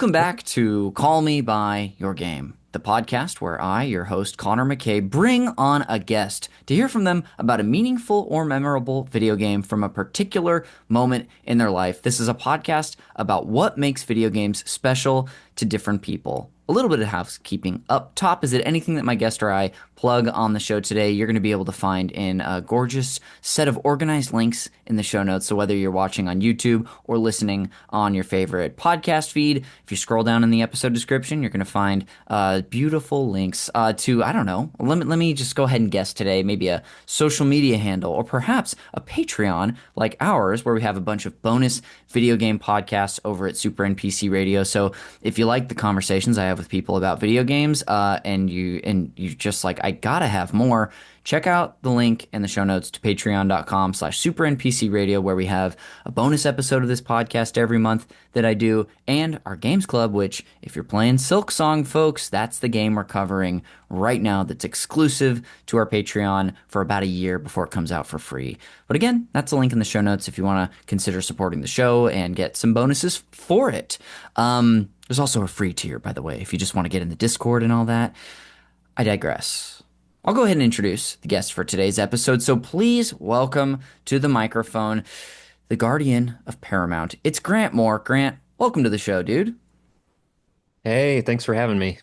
Welcome back to Call Me By Your Game, the podcast where I, your host, Connor McCabe, bring on a guest to hear from them about a meaningful or memorable video game from a particular moment in their life. This is a podcast about what makes video games special to different people. A little bit of housekeeping up top is that anything that my guest or I plug on the show today, you're going to be able to find in a gorgeous set of organized links in the show notes. So whether you're watching on YouTube or listening on your favorite podcast feed, if you scroll down in the episode description, you're going to find beautiful links to, I don't know, let me just go ahead and guess today, maybe a social media handle or perhaps a Patreon like ours, where we have a bunch of bonus video game podcasts over at Super NPC Radio. So if you like the conversations I have with people about video games, and you just like, I gotta have more, check out the link in the show notes to patreon.com/supernpcradio, where we have a bonus episode of this podcast every month that I do, and our games club, which if you're playing Silk Song, folks, that's the game we're covering right now that's exclusive to our Patreon for about a year before it comes out for free. But again, that's a link in the show notes if you want to consider supporting the show and get some bonuses for it. There's also a free tier, by the way, if you just want to get in the Discord and all that. I digress. I'll go ahead and introduce the guest for today's episode. So please welcome to the microphone the guardian of Paramount. It's Grant Moore. Grant, welcome to the show, dude. Hey, thanks for having me.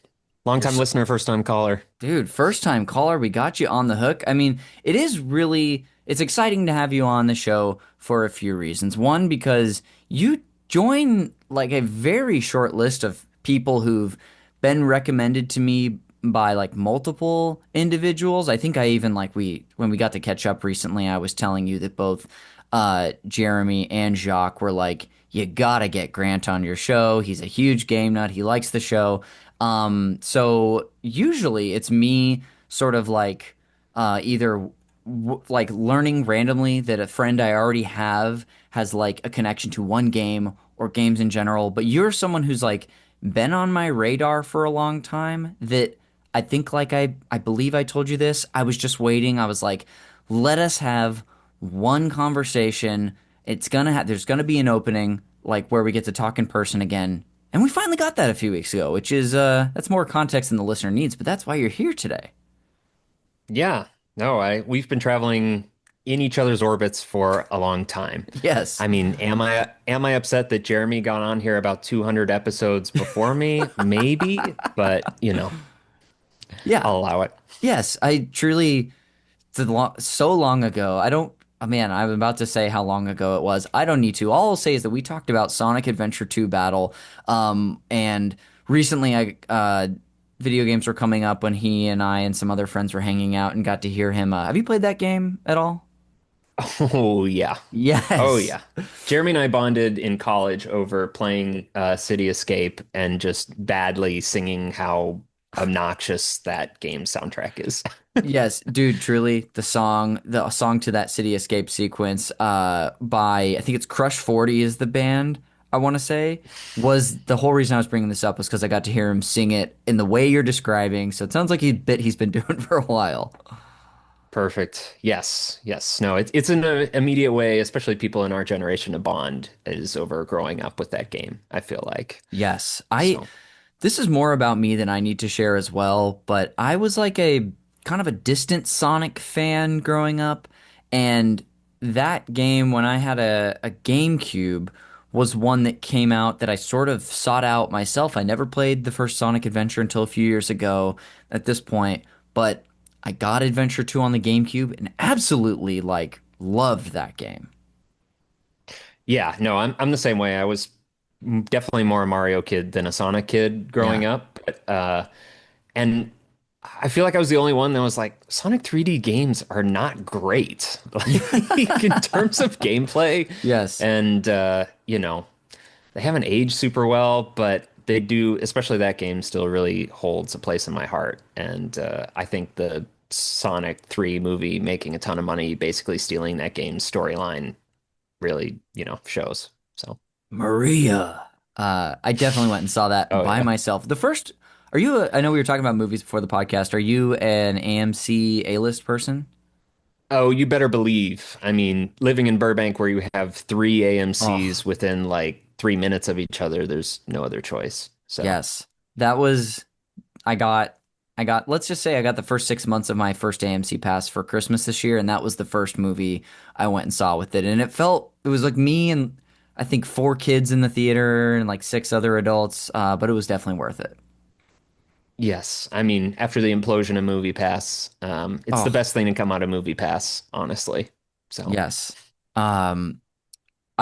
Long time listener, first time caller. Dude, first time caller. We got you on the hook. I mean, it's exciting to have you on the show for a few reasons. One, because you join like a very short list of people who've been recommended to me by like multiple individuals. I think I even when we got to catch up recently, I was telling you that both Jeremy and Jacques were like, you gotta get Grant on your show. He's a huge game nut. He likes the show. So usually it's me sort of like either like learning randomly that a friend I already have has like a connection to one game or games in general, but you're someone who's like been on my radar for a long time that I think like I believe I told you this. I was just waiting. I was like, let us have one conversation. There's gonna be an opening like where we get to talk in person again. And we finally got that a few weeks ago, which is that's more context than the listener needs, but that's why you're here today. Yeah, no, we've been traveling in each other's orbits for a long time. Yes. I mean, am I upset that Jeremy got on here about 200 episodes before me? Maybe, but Yeah. I'll allow it. Yes, I truly so long ago. I don't oh, man, I'm about to say how long ago it was. I don't need to. All I'll say is that we talked about Sonic Adventure 2 Battle, and recently video games were coming up when he and I and some other friends were hanging out and got to hear him. Have you played that game at all? Oh yeah. Oh Yes. yeah. Jeremy and I bonded in college over playing City Escape and just badly singing how obnoxious that game soundtrack is. Yes, dude, truly the song to that City Escape sequence by I think it's Crush 40 is the band, I want to say, was the whole reason I was bringing this up was because I got to hear him sing it in the way you're describing. So it sounds like he's been doing for a while. Perfect. Yes. Yes. No, it's an immediate way, especially people in our generation, to bond is over growing up with that game, I feel like. Yes, So, this is more about me than I need to share as well, but I was like a kind of a distant Sonic fan growing up, and that game, when I had a GameCube, was one that came out that I sort of sought out myself. I never played the first Sonic Adventure until a few years ago at this point, but I got Adventure 2 on the GameCube and absolutely like loved that game. yeah, no, I'm the same way. I was definitely more a Mario kid than a Sonic kid Yeah. growing up. And I feel like I was the only one that was like, Sonic 3D games are not great, like in terms of gameplay. Yes. And, they haven't aged super well, but they do, especially that game still really holds a place in my heart. And I think the Sonic 3 movie making a ton of money, basically stealing that game's storyline really, shows. So, Maria. I definitely went and saw that oh by yeah. myself. I know we were talking about movies before the podcast. Are you an AMC A-list person? Oh, you better believe. I mean, living in Burbank where you have three Oh, AMCs within like 3 minutes of each other, there's no other choice. So, Yes. That was I got let's just say I got the first 6 months of my first AMC pass for Christmas this year, and that was the first movie I went and saw with it. And it was like me and I think four kids in the theater and like six other adults, but it was definitely worth it. yes, I mean, after the implosion of Movie Pass, it's the Oh, best thing to come out of Movie Pass, honestly. So, yes. Um,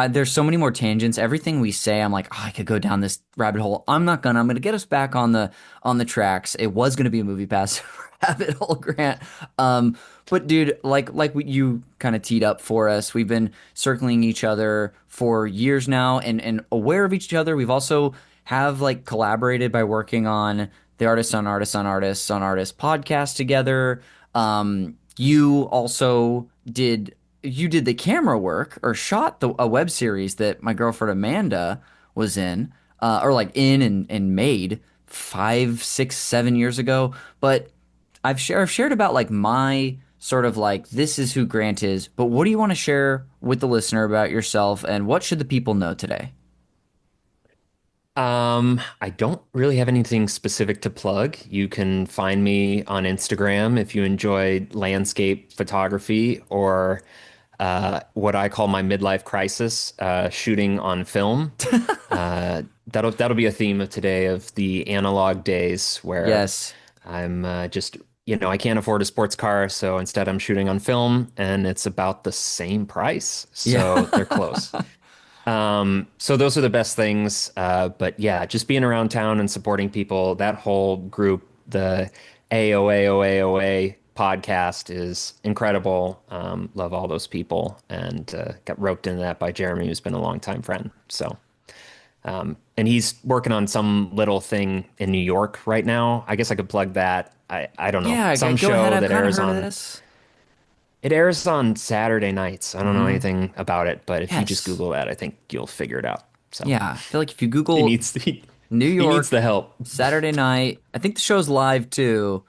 there's so many more tangents. Everything we say, I'm like, oh, I could go down this rabbit hole. I'm not gonna. I'm gonna get us back on the tracks. It was gonna be a movie pass rabbit hole, Grant. But dude, like what you kind of teed up for us. We've been circling each other for years now, and aware of each other. We've also have like collaborated by working on the Artists podcast together. You also did the camera work or shot a web series that my girlfriend Amanda was in, or like in and made 5, 6, 7 years ago. But I've shared about like my sort of like this is who Grant is. But what do you want to share with the listener about yourself, and what should the people know today? I don't really have anything specific to plug. You can find me on Instagram if you enjoy landscape photography or what I call my midlife crisis, shooting on film. That'll be a theme of today of the analog days where Yes. I'm just, I can't afford a sports car, so instead I'm shooting on film, and it's about the same price, so they're Yeah. close. So those are the best things. But yeah, just being around town and supporting people, that whole group, the AOA podcast is incredible. Love all those people and got roped into that by Jeremy, who's been a longtime friend. So, and he's working on some little thing in New York right now. I guess I could plug that. I don't know, Yeah, some go ahead. show I've that kind of airs heard of on this. it airs on Saturday nights. I don't know Hmm. anything about it, but if you just Yes. Google that, I think you'll figure it out. So Yeah, I feel like if you he Google needs he, New he needs York the help. Saturday night, I think the show's live too,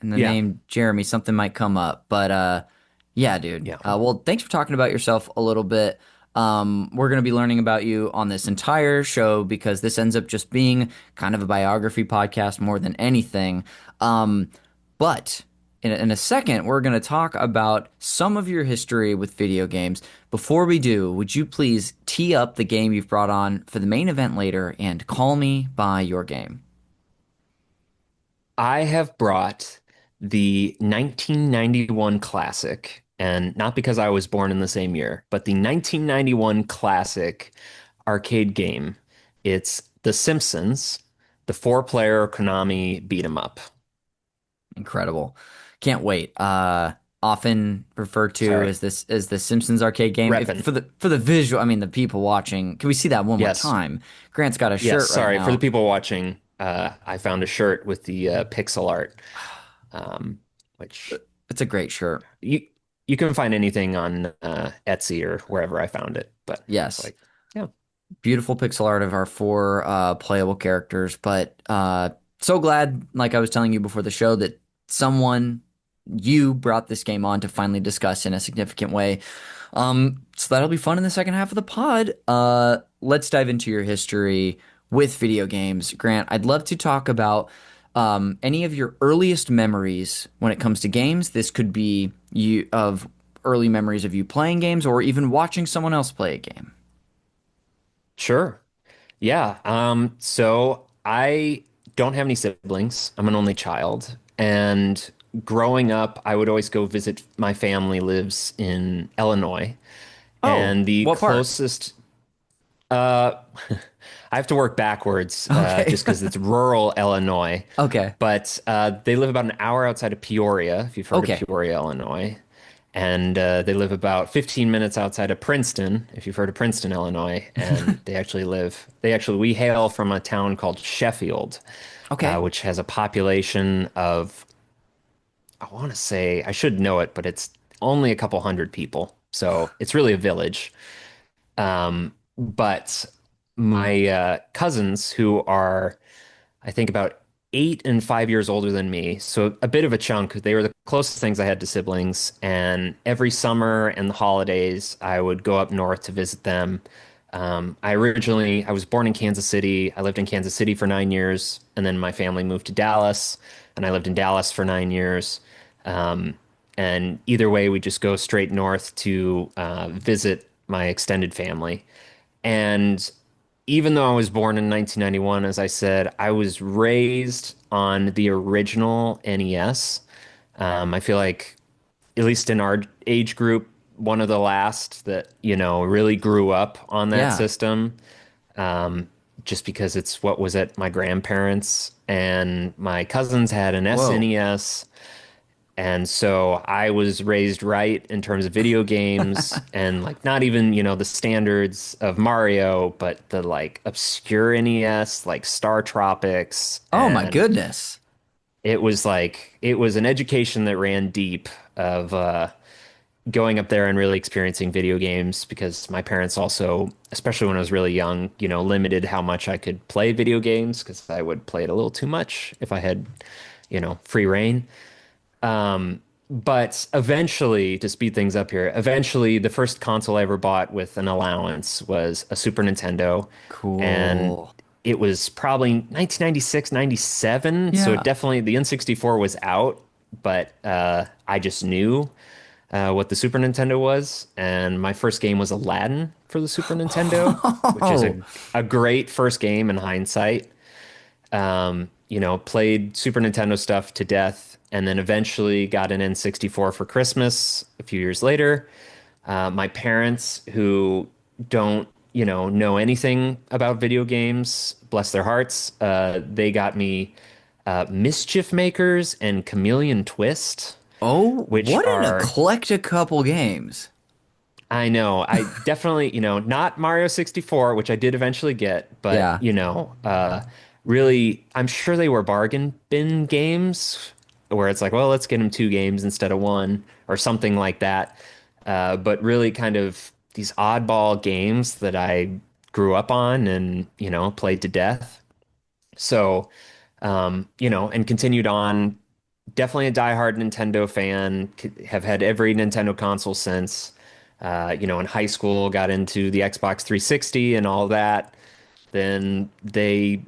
and the Yeah, name Jeremy, something might come up. But yeah, dude. yeah. Well, thanks for talking about yourself a little bit. We're gonna be learning about you on this entire show because this ends up just being kind of a biography podcast more than anything. But in a second, we're gonna talk about some of your history with video games. Before we do, would you please tee up the game you've brought on for the main event later and call me by your game? I have brought the 1991 classic, and not because I was born in the same year, but the 1991 classic arcade game. It's The Simpsons, the four-player Konami beat 'em up. Incredible. Can't wait. Often referred to Sorry, as this as the Simpsons Arcade Game. If reppin'. for the visual, I mean the people watching, can we see that one more Yes. time? Grant's got a Yes, shirt right sorry. For the now. people watching, I found a shirt with the pixel art, um, which It's a great shirt. you you can find anything on Etsy or wherever I found it. But it's Yes. like, yeah, Beautiful pixel art of our four playable characters. But so glad, like I was telling you before the show, that someone you brought this game on to finally discuss in a significant way. So that'll be fun in the second half of the pod. Let's dive into your history with video games. Grant, I'd love to talk about any of your earliest memories when it comes to games. This could be you of early memories of you playing games or even watching someone else play a game. sure. Yeah. So I don't have any siblings. I'm an only child. And growing up, I would always go visit my family lives in Illinois. Oh, And the what part? closest I have to work backwards Okay. just because it's rural Illinois. Okay. But they live about an hour outside of Peoria, if you've heard of Okay. Peoria, Illinois. And they live about 15 minutes outside of Princeton, if you've heard of Princeton, Illinois. And we hail from a town called Sheffield, Okay. which has a population of, I want to say, I should know it, but it's only a couple hundred people. So it's really a village. But my cousins, who are, I think, about 8 and 5 years older than me, so a bit of a chunk, they were the closest things I had to siblings. And every summer and the holidays, I would go up north to visit them. I was born in Kansas City. I lived in Kansas City for 9 years, and then my family moved to Dallas, and I lived in Dallas for 9 years. Um, and either way, we just go straight north to visit my extended family. And even though I was born in 1991, as I said, I was raised on the original NES. I feel like, at least in our age group, one of the last that, really grew up on that Yeah. system, um, just because it's what was at my grandparents' and my cousins had an Whoa. SNES. And so I was raised right in terms of video games and like not even, the standards of Mario, but the like obscure NES, like Star Tropics. Oh my And goodness. it was an education that ran deep of going up there and really experiencing video games because my parents also, especially when I was really young, limited how much I could play video games because I would play it a little too much if I had, free reign. But eventually, to speed things up here, eventually the first console I ever bought with an allowance was a Super Nintendo. And Cool. it was probably 1996, 97. So it Yeah. definitely, the N64 was out, but I just knew what the Super Nintendo was. And my first game was Aladdin for the Super Nintendo, which is Oh, a great first game in hindsight. Played Super Nintendo stuff to death, and then eventually got an N64 for Christmas a few years later. My parents, who don't, know anything about video games, bless their hearts, they got me Mischief Makers and Chameleon Twist, oh, which what an are, eclectic couple games. I know, I definitely, not Mario 64, which I did eventually get, but, Yeah. really, I'm sure they were bargain bin games where it's like, well, let's get them two games instead of one or something like that. But really kind of these oddball games that I grew up on and, played to death. So, and continued on. Definitely a diehard Nintendo fan. Have had every Nintendo console since. In high school, got into the Xbox 360 and all that. Then they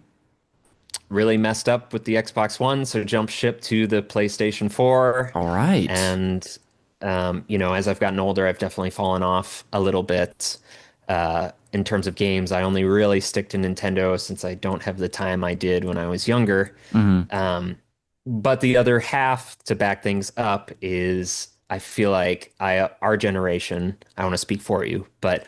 really messed up with the Xbox One, so jumped ship to the PlayStation 4. All right. And, as I've gotten older, I've definitely fallen off a little bit. In terms of games, I only really stick to Nintendo since I don't have the time I did when I was younger. Hmm. But the other half to back things up is I feel like our generation, I want to speak for you, but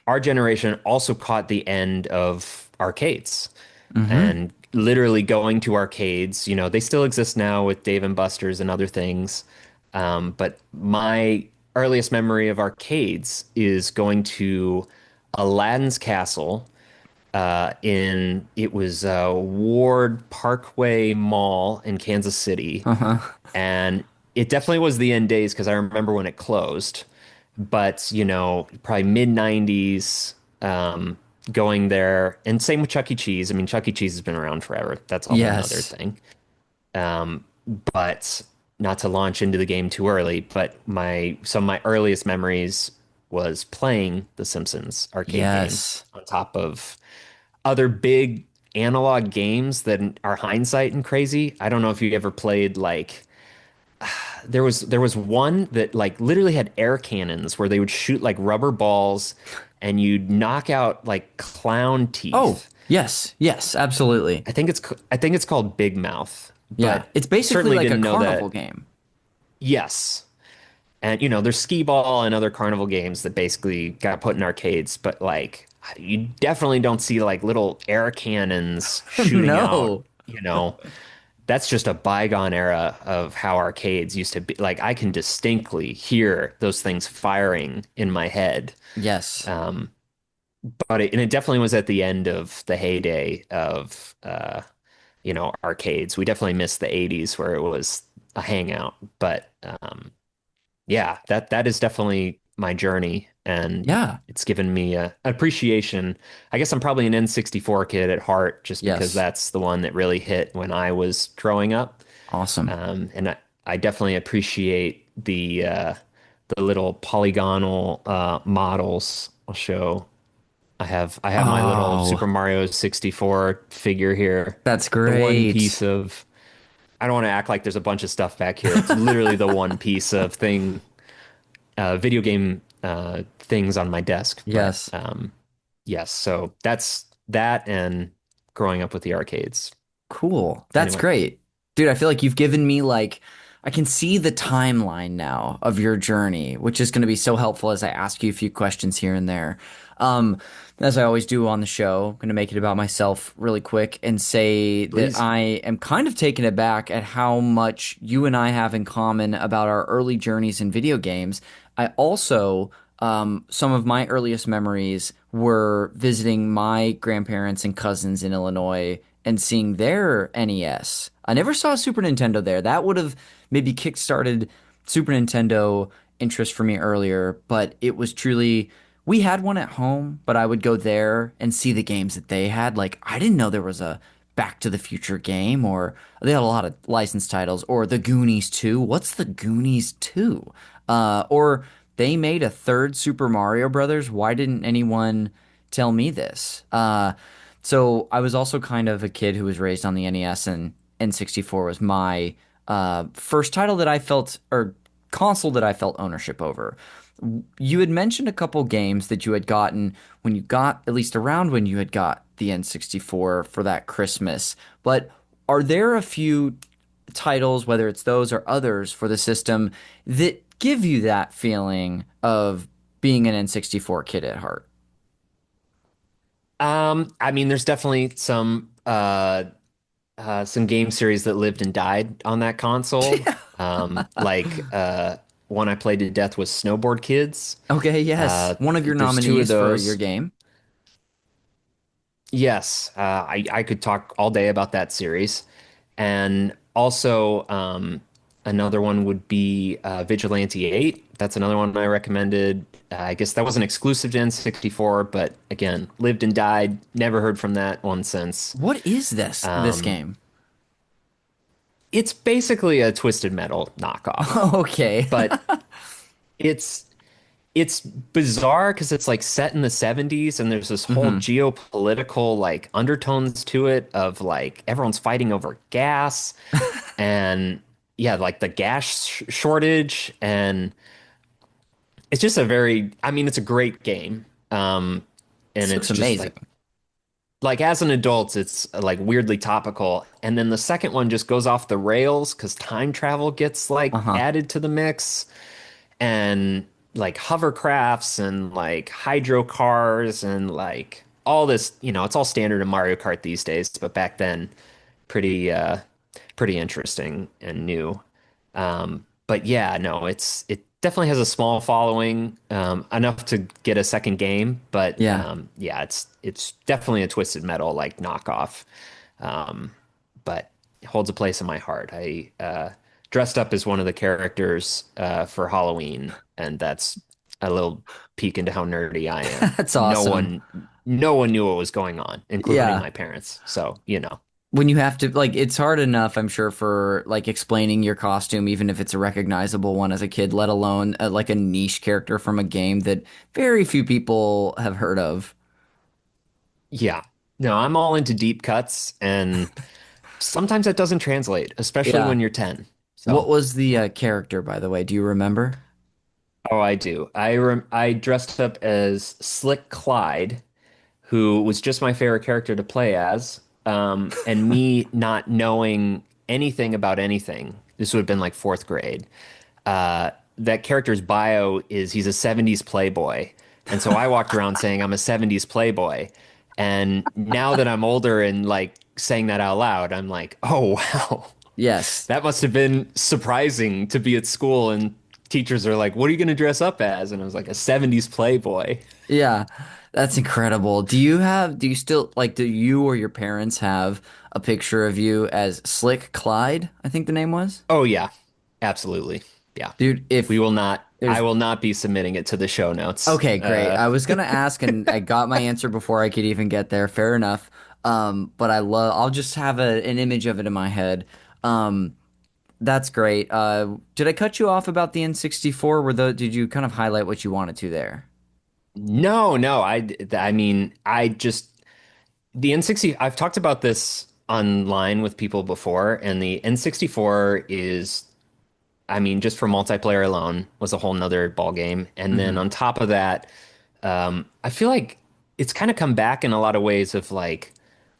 our generation also caught the end of arcades Hmm. and literally going to arcades. They still exist now with Dave and Buster's and other things. But my earliest memory of arcades is going to Aladdin's Castle in it was Ward Parkway Mall in Kansas City, Uh-huh. and it definitely was the end days because I remember when it closed. But probably mid '90s, going there, and same with Chuck E. Cheese. I mean, Chuck E. Cheese has been around forever. That's a whole nother Yes. thing. Um, but not to launch into the game too early, but my some of my earliest memories was playing the Simpsons arcade game Yes. on top of other big analog games that are hindsight and crazy. I don't know if you ever played like there was one that like literally had air cannons where they would shoot like rubber balls and you'd knock out like clown Oh, teeth. yes. Yes, absolutely. I think it's called Big Mouth, Yeah. but It's basically certainly like a didn't know carnival that. game. Yes. And there's skee ball and other carnival games that basically got put in arcades, but like you definitely don't see like little air cannons shooting out, No. That's just a bygone era of how arcades used to be. Like I can distinctly hear those things firing in my head. Yes. Um, and it definitely was at the end of the heyday of arcades. We definitely missed the 80s where it was a hangout, but yeah, that is definitely my journey, and Yeah. it's given me a appreciation. I guess I'm probably an N64 kid at heart, just because Yes. that's the one that really hit when I was growing up. Awesome. And I definitely appreciate the little polygonal models. I'll show. I have my little Oh, Super Mario 64 figure here. that's The one great. piece of I don't want to act like there's a bunch of stuff back here. It's literally the one piece of video game things on my desk. But Yes. yes, so that's that and growing up with the arcades. Cool. That's Anyway, great. Dude, I feel like you've given me like I can see the timeline now of your journey, which is going to be so helpful as I ask you a few questions here and there. Um, as I always do on the show, I'm going to make it about myself really quick and say that please. I am kind of taken aback at how much you and I have in common about our early journeys in video games. I also, some of my earliest memories were visiting my grandparents and cousins in Illinois and seeing their NES. I never saw a Super Nintendo there. That would have maybe kickstarted Super Nintendo interest for me earlier, but it was truly we had one at home, but I would go there and see the games that they had. Like I didn't know there was a Back to the Future game, or they had a lot of licensed titles, or The Goonies 2. What's The Goonies 2? Or they made a third Super Mario Brothers. Why didn't anyone tell me this? So I was also kind of a kid who was raised on the NES, and N64 was my first title that I felt, or console that I felt ownership over. You had mentioned a couple games that you had gotten when you got, at least around when you had got the N64 for that Christmas. But are there a few titles, whether it's those or others for the system, that give you that feeling of being an N64 kid at heart? I mean, there's definitely some game series that lived and died on that console. One I played to death was Snowboard Kids. Okay, yes. One of your There's two of nominees for your those. game. Yes, I could talk all day about that series. And also, another one would be Vigilante 8. That's another one I recommended. I guess that wasn't exclusive to N64, but again, lived and died. Never heard from that one since. What is this Um, game? it's basically a Twisted Metal knockoff, Okay. but it's it's bizarre because it's like set in the 70s and there's this whole hmm geopolitical like undertones to it of like everyone's fighting over gas and yeah, like the gas shortage and it's just a very I mean it's a great game. And This looks it's just amazing. like as an adult it's like weirdly topical and then the second one just goes off the rails because time travel gets like Uh-huh. added to the mix and like hovercrafts and like hydro cars and like all this, it's all standard in Mario Kart these days, but back then pretty pretty interesting and new. But yeah, no, it definitely has a small following, enough to get a second game, but Yeah. yeah, it's definitely a Twisted Metal like knockoff. But it holds a place in my heart. I dressed up as one of the characters for Halloween, and that's a little peek into how nerdy I am. That's No awesome. one, no one knew what was going on, including Yeah. my parents. So. When you have to like it's hard enough, I'm sure, for like explaining your costume, even if it's a recognizable one as a kid, let alone like a niche character from a game that very few people have heard of. Yeah. No, I'm all into deep cuts, and sometimes that doesn't translate, especially Yeah. when you're 10. What So, was the character, by the way? Do you remember? oh, I do. I dressed up as Slick Clyde, who was just my favorite character to play as. And me not knowing anything about anything, this would have been like fourth grade. That character's bio is he's a 70s playboy. And so I walked around saying I'm a 70s playboy. And now that I'm older and like saying that out loud, I'm like, oh, wow. Yes. That must have been surprising to be at school and teachers are like, what are you going to dress up as? And I was like, a 70s playboy. Yeah. That's incredible. Do you still like, do you or your parents have a picture of you as Slick Clyde, I think the name was? Oh, yeah, absolutely. Yeah. Dude, We if will not, I there's will not be submitting it to the show notes. okay, great. I was gonna ask, and I got my answer before I could even get there. Fair enough. But I'll just have an image of it in my head. Um, that's great. Did I cut you off about the N64? Did you kind of highlight what you wanted to there? No, no. I mean, I just the N60. I've talked about this online with people before, and the N64 is, I mean, just for multiplayer alone was a whole nother ball game. And then Hmm. on top of that, I feel like it's kind of come back in a lot of ways of like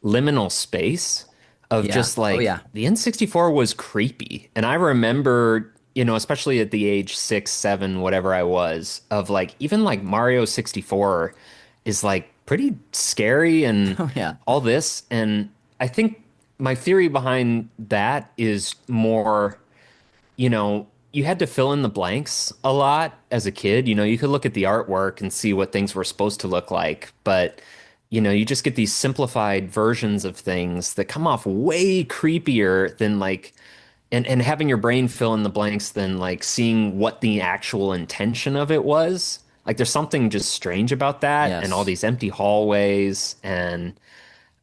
liminal space of Yeah. just Oh like yeah. the N64 was creepy. And I remember, especially at the age 6, 7, whatever I was, of like even like Mario 64 is like pretty scary and Oh yeah. all this. And I think my theory behind that is more you had to fill in the blanks a lot as a kid. You could look at the artwork and see what things were supposed to look like, but you just get these simplified versions of things that come off way creepier than like and having your brain fill in the blanks than like seeing what the actual intention of it was. Like there's something just strange about that and all Yes. these empty hallways and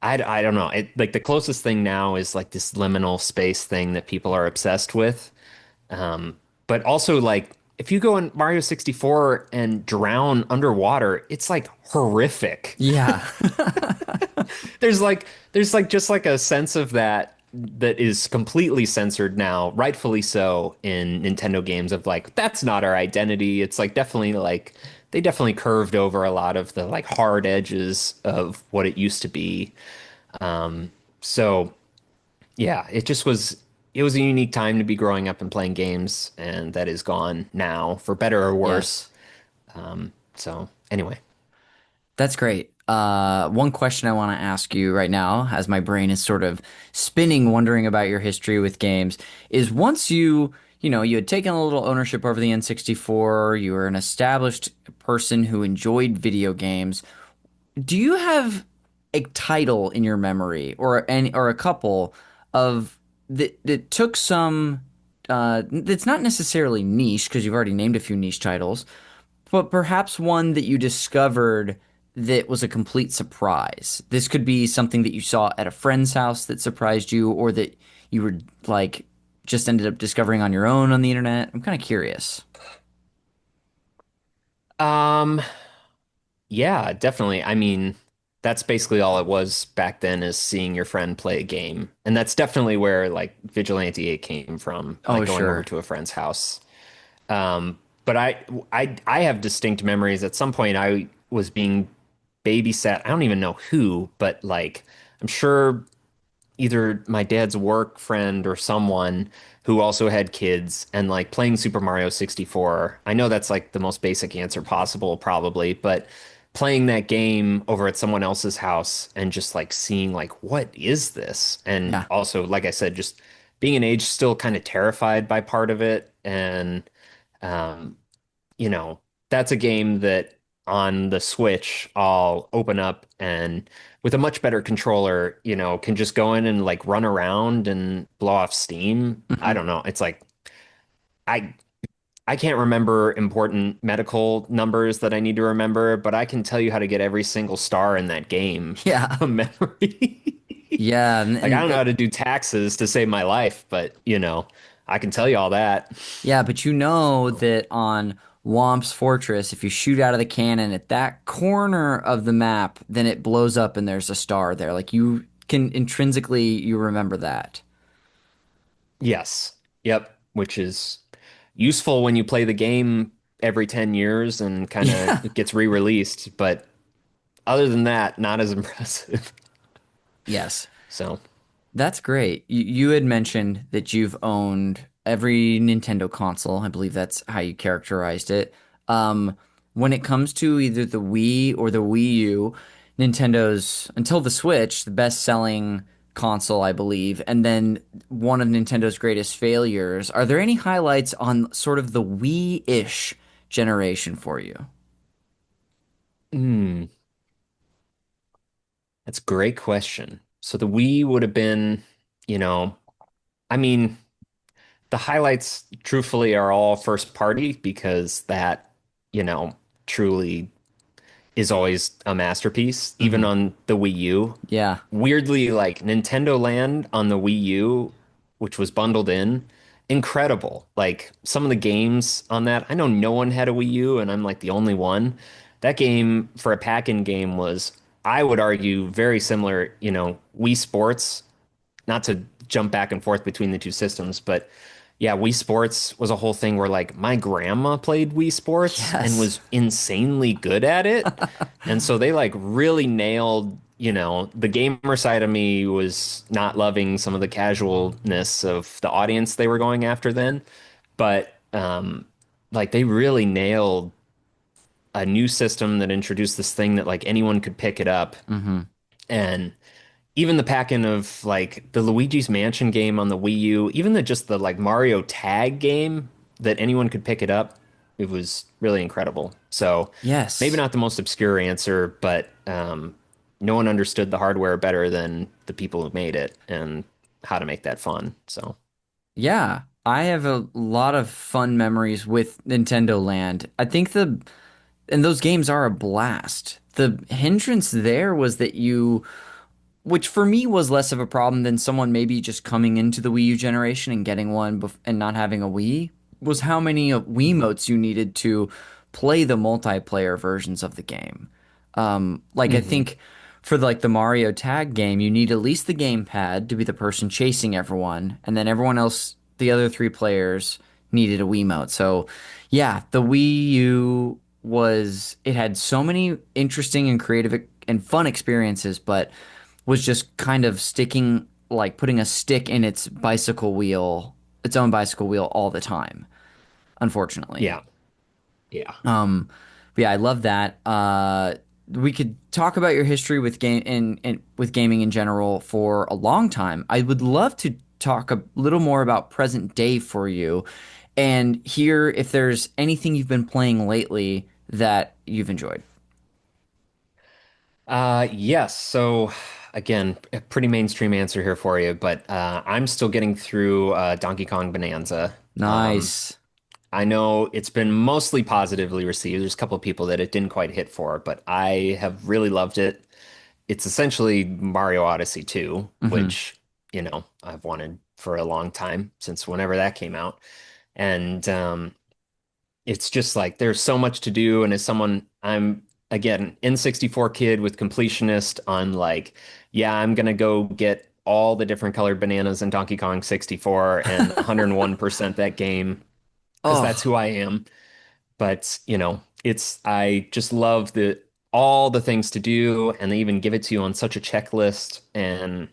I don't know. Like the closest thing now is like this liminal space thing that people are obsessed with. But also like if you go in Mario 64 and drown underwater, it's like horrific. Yeah. There's like just like a sense of that is completely censored now, rightfully so in Nintendo games of like that's not our identity. It's like definitely like they definitely curved over a lot of the like hard edges of what it used to be. So yeah, it was a unique time to be growing up and playing games, and that is gone now, for better or worse. Yes. So anyway. That's great. One question I want to ask you right now, as my brain is sort of spinning, wondering about your history with games, is once you had taken a little ownership over the N64, you were an established person who enjoyed video games. Do you have a title in your memory or a couple of that took some that's not necessarily niche because you've already named a few niche titles, but perhaps one that you discovered that was a complete surprise. This could be something that you saw at a friend's house that surprised you, or that you were like just ended up discovering on your own on the internet. I'm kind of curious. Um, yeah, definitely. I mean, that's basically all it was back then is seeing your friend play a game. And that's definitely where like Vigilante 8 came from, like Oh, going over sure. to a friend's house. But I have distinct memories. At some point, I was being babysat. I don't even know who, but like I'm sure either my dad's work friend or someone who also had kids and like playing Super Mario 64. I know that's like the most basic answer possible, probably, but playing that game over at someone else's house and just like seeing like what is this? And Yeah. also, like I said, just being an age still kind of terrified by part of it and um you know, that's a game that on the Switch I'll open up and with a much better controller, can just go in and like run around and blow off steam. I Mhm. don't know. It's like I I can't remember important medical numbers that I need to remember, but I can tell you how to get every single star in that game Yeah. from memory. Yeah, Like I don't know how to do taxes to save my life, but I can tell you all that. yeah, but you know that on Womp's Fortress, if you shoot out of the cannon at that corner of the map, then it blows up and there's a star there. Like you can intrinsically you remember that. Yes. Yep. Which is useful when you play the game every 10 years and kind of Yeah. it gets re-released. But other than that, not as impressive. Yes. So, That's great. You had mentioned that you've owned every Nintendo console. I believe that's how you characterized it. Um, when it comes to either the Wii or the Wii U, Nintendo's, until the Switch, the best-selling console, I believe, and then one of Nintendo's greatest failures. Are there any highlights on sort of the Wii-ish generation for you? hmm, that's a great question. So the Wii would have been, you know, I mean, the highlights truthfully are all first party because that, you know, truly is always a masterpiece, even Hmm. on the Wii U. Yeah. Weirdly, like Nintendo Land on the Wii U, which was bundled in, incredible. Like some of the games on that, I know no one had a Wii U, and I'm like the only one. that game for a pack-in game was, I would argue, very similar, Wii Sports, not to jump back and forth between the two systems, but yeah, Wii Sports was a whole thing where like my grandma played Wii Sports and Yes. was insanely good at it. And so they like really nailed, the gamer side of me was not loving some of the casualness of the audience they were going after then. But like they really nailed a new system that introduced this thing that like anyone could pick it up. Hmm. And even the pack-in of like the Luigi's Mansion game on the Wii U, even the like Mario Tag game that anyone could pick it up, it was really incredible. So maybe Yes. not the most obscure answer, but no one understood the hardware better than the people who made it and how to make that fun. So Yeah. I have a lot of fun memories with Nintendo Land. I think and those games are a blast. The hindrance there was that which for me was less of a problem than someone maybe just coming into the Wii U generation and getting one and not having a Wii, was how many Wiimotes you needed to play the multiplayer versions of the game. Like I hmm think for like the Mario Tag game, you need at least the gamepad to be the person chasing everyone, and then everyone else, the other three players, needed a Wiimote. So yeah, the Wii U it had so many interesting and creative and fun experiences, but was just kind of sticking, like putting a stick in its own bicycle wheel all the time, unfortunately. yeah, yeah. But yeah, I love that. We could talk about your history with and with gaming in general for a long time. I would love to talk a little more about present day for you and hear if there's anything you've been playing lately that you've enjoyed. Yes. So again, a pretty mainstream answer here for you, but I'm still getting through Donkey Kong Bonanza. Nice. I know it's been mostly positively received. There's a couple of people that it didn't quite hit for, but I have really loved it. It's essentially Mario Odyssey 2, Hmm. which, I've wanted for a long time since whenever that came out. And it's just like there's so much to do. And as someone, I'm again N64 kid with completionist on like, yeah, I'm gonna go get all the different colored bananas in Donkey Kong 64 and 101% that game because that's Oh, who I am. But, I just love the all the things to do and they even give it to you on such a checklist and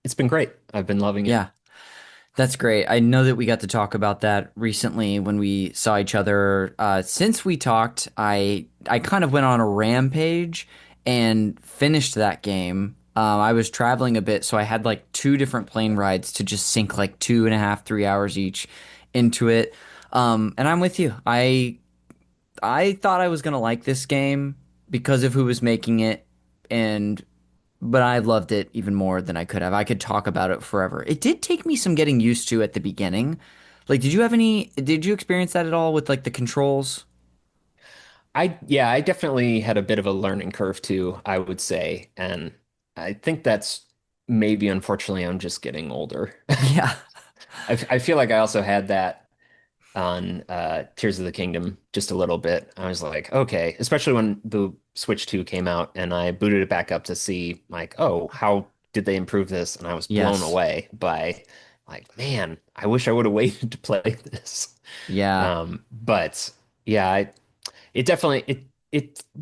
it's been great. I've been loving it. yeah. That's great. I know that we got to talk about that recently when we saw each other. Since we talked, I kind of went on a rampage and finished that game. I was traveling a bit, so I had like two different plane rides to just sink like 2.5, 3 hours each into it. And I'm with you. I thought I was gonna like this game because of who was making it, and but I loved it even more than I could have. I could talk about it forever. It did take me some getting used to at the beginning. Like, did you experience that at all with like the controls? Yeah, I definitely had a bit of a learning curve too, I would say. And I think that's maybe unfortunately I'm just getting older. Yeah. I feel like I also had that on Tears of the Kingdom just a little bit. I was like, okay, especially when the Switch 2 came out and I booted it back up to see like, oh, how did they improve this? And I was blown Yes. away by like, man, I wish I would have waited to play this. Yeah. But yeah, it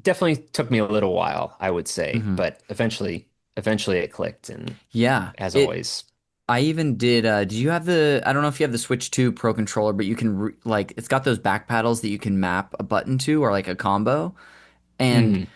definitely took me a little while, I would say, Hmm. but eventually it clicked and Yeah. as always. I even did you have I don't know if you have the Switch 2 Pro controller, but you can like it's got those back paddles that you can map a button to or like a combo. And Mhm.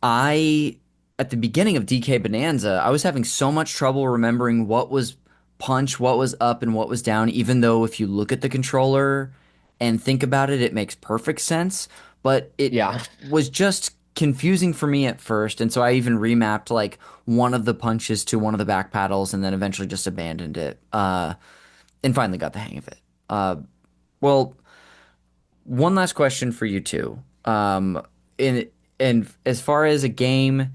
I, at the beginning of DK Bonanza, I was having so much trouble remembering what was punch, what was up, and what was down, even though if you look at the controller and think about it, it makes perfect sense. But it Yeah. was just confusing for me at first. And so I even remapped like one of the punches to one of the back paddles and then eventually just abandoned it and finally got the hang of it. Well, one last question for you too. In and as far as a game,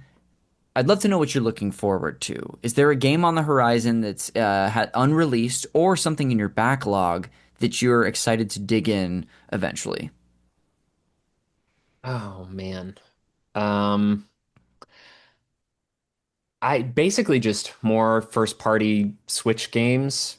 I'd love to know what you're looking forward to. Is there a game on the horizon that's unreleased or something in your backlog that you're excited to dig in eventually? Oh man. Um, I basically just more first party Switch games,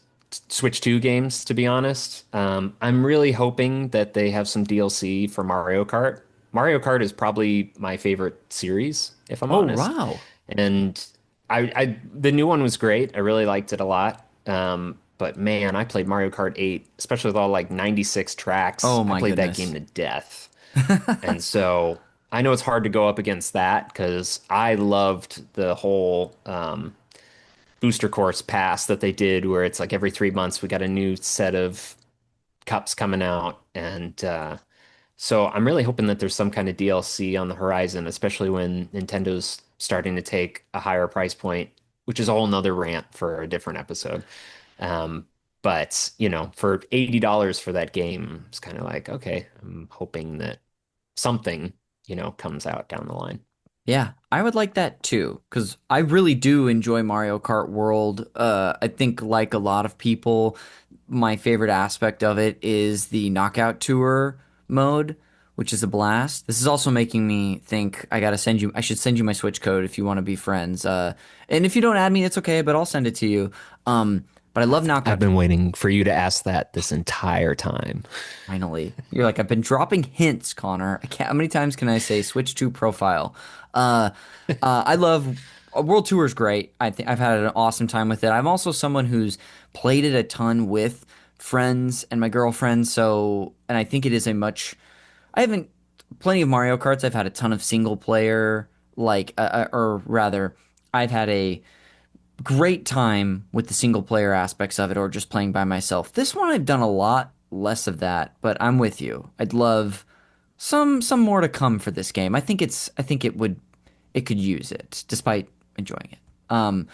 Switch 2 games, to be honest. I'm really hoping that they have some DLC for Mario Kart. Mario Kart is probably my favorite series, if I'm Oh, honest. wow. And the new one was great. I really liked it a lot. But man, I played Mario Kart 8, especially with all like 96 tracks. Oh I my played that game goodness. to death. And so I know it's hard to go up against that because I loved the whole booster course pass that they did, where it's like every 3 months we got a new set of cups coming out. And so I'm really hoping that there's some kind of DLC on the horizon, especially when Nintendo's starting to take a higher price point, which is a whole nother rant for a different episode. Um, but, for $80 for that game, it's kind of like, okay, I'm hoping that something, comes out down the line. Yeah, I would like that too, because I really do enjoy Mario Kart World. I think, like a lot of people, my favorite aspect of it is the knockout tour mode, which is a blast. This is also making me think I should send you my Switch code if you want to be friends. And if you don't add me, it's okay, but I'll send it to you. But I love I've knockout. been waiting for you to ask that this entire time. Finally, you're like, I've been dropping hints, Connor. I can't. How many times can I say switch to profile? Uh, I love World Tour is great. I think I've had an awesome time with it. I'm also someone who's played it a ton with friends and my girlfriend. So, and I think it is a much. I haven't plenty of Mario Karts. I've had a ton of single player, or rather, I've had a great time with the single player aspects of it or just playing by myself. This one I've done a lot less of that, but I'm with you. I'd love some more to come for this game. I think it could use it despite enjoying it.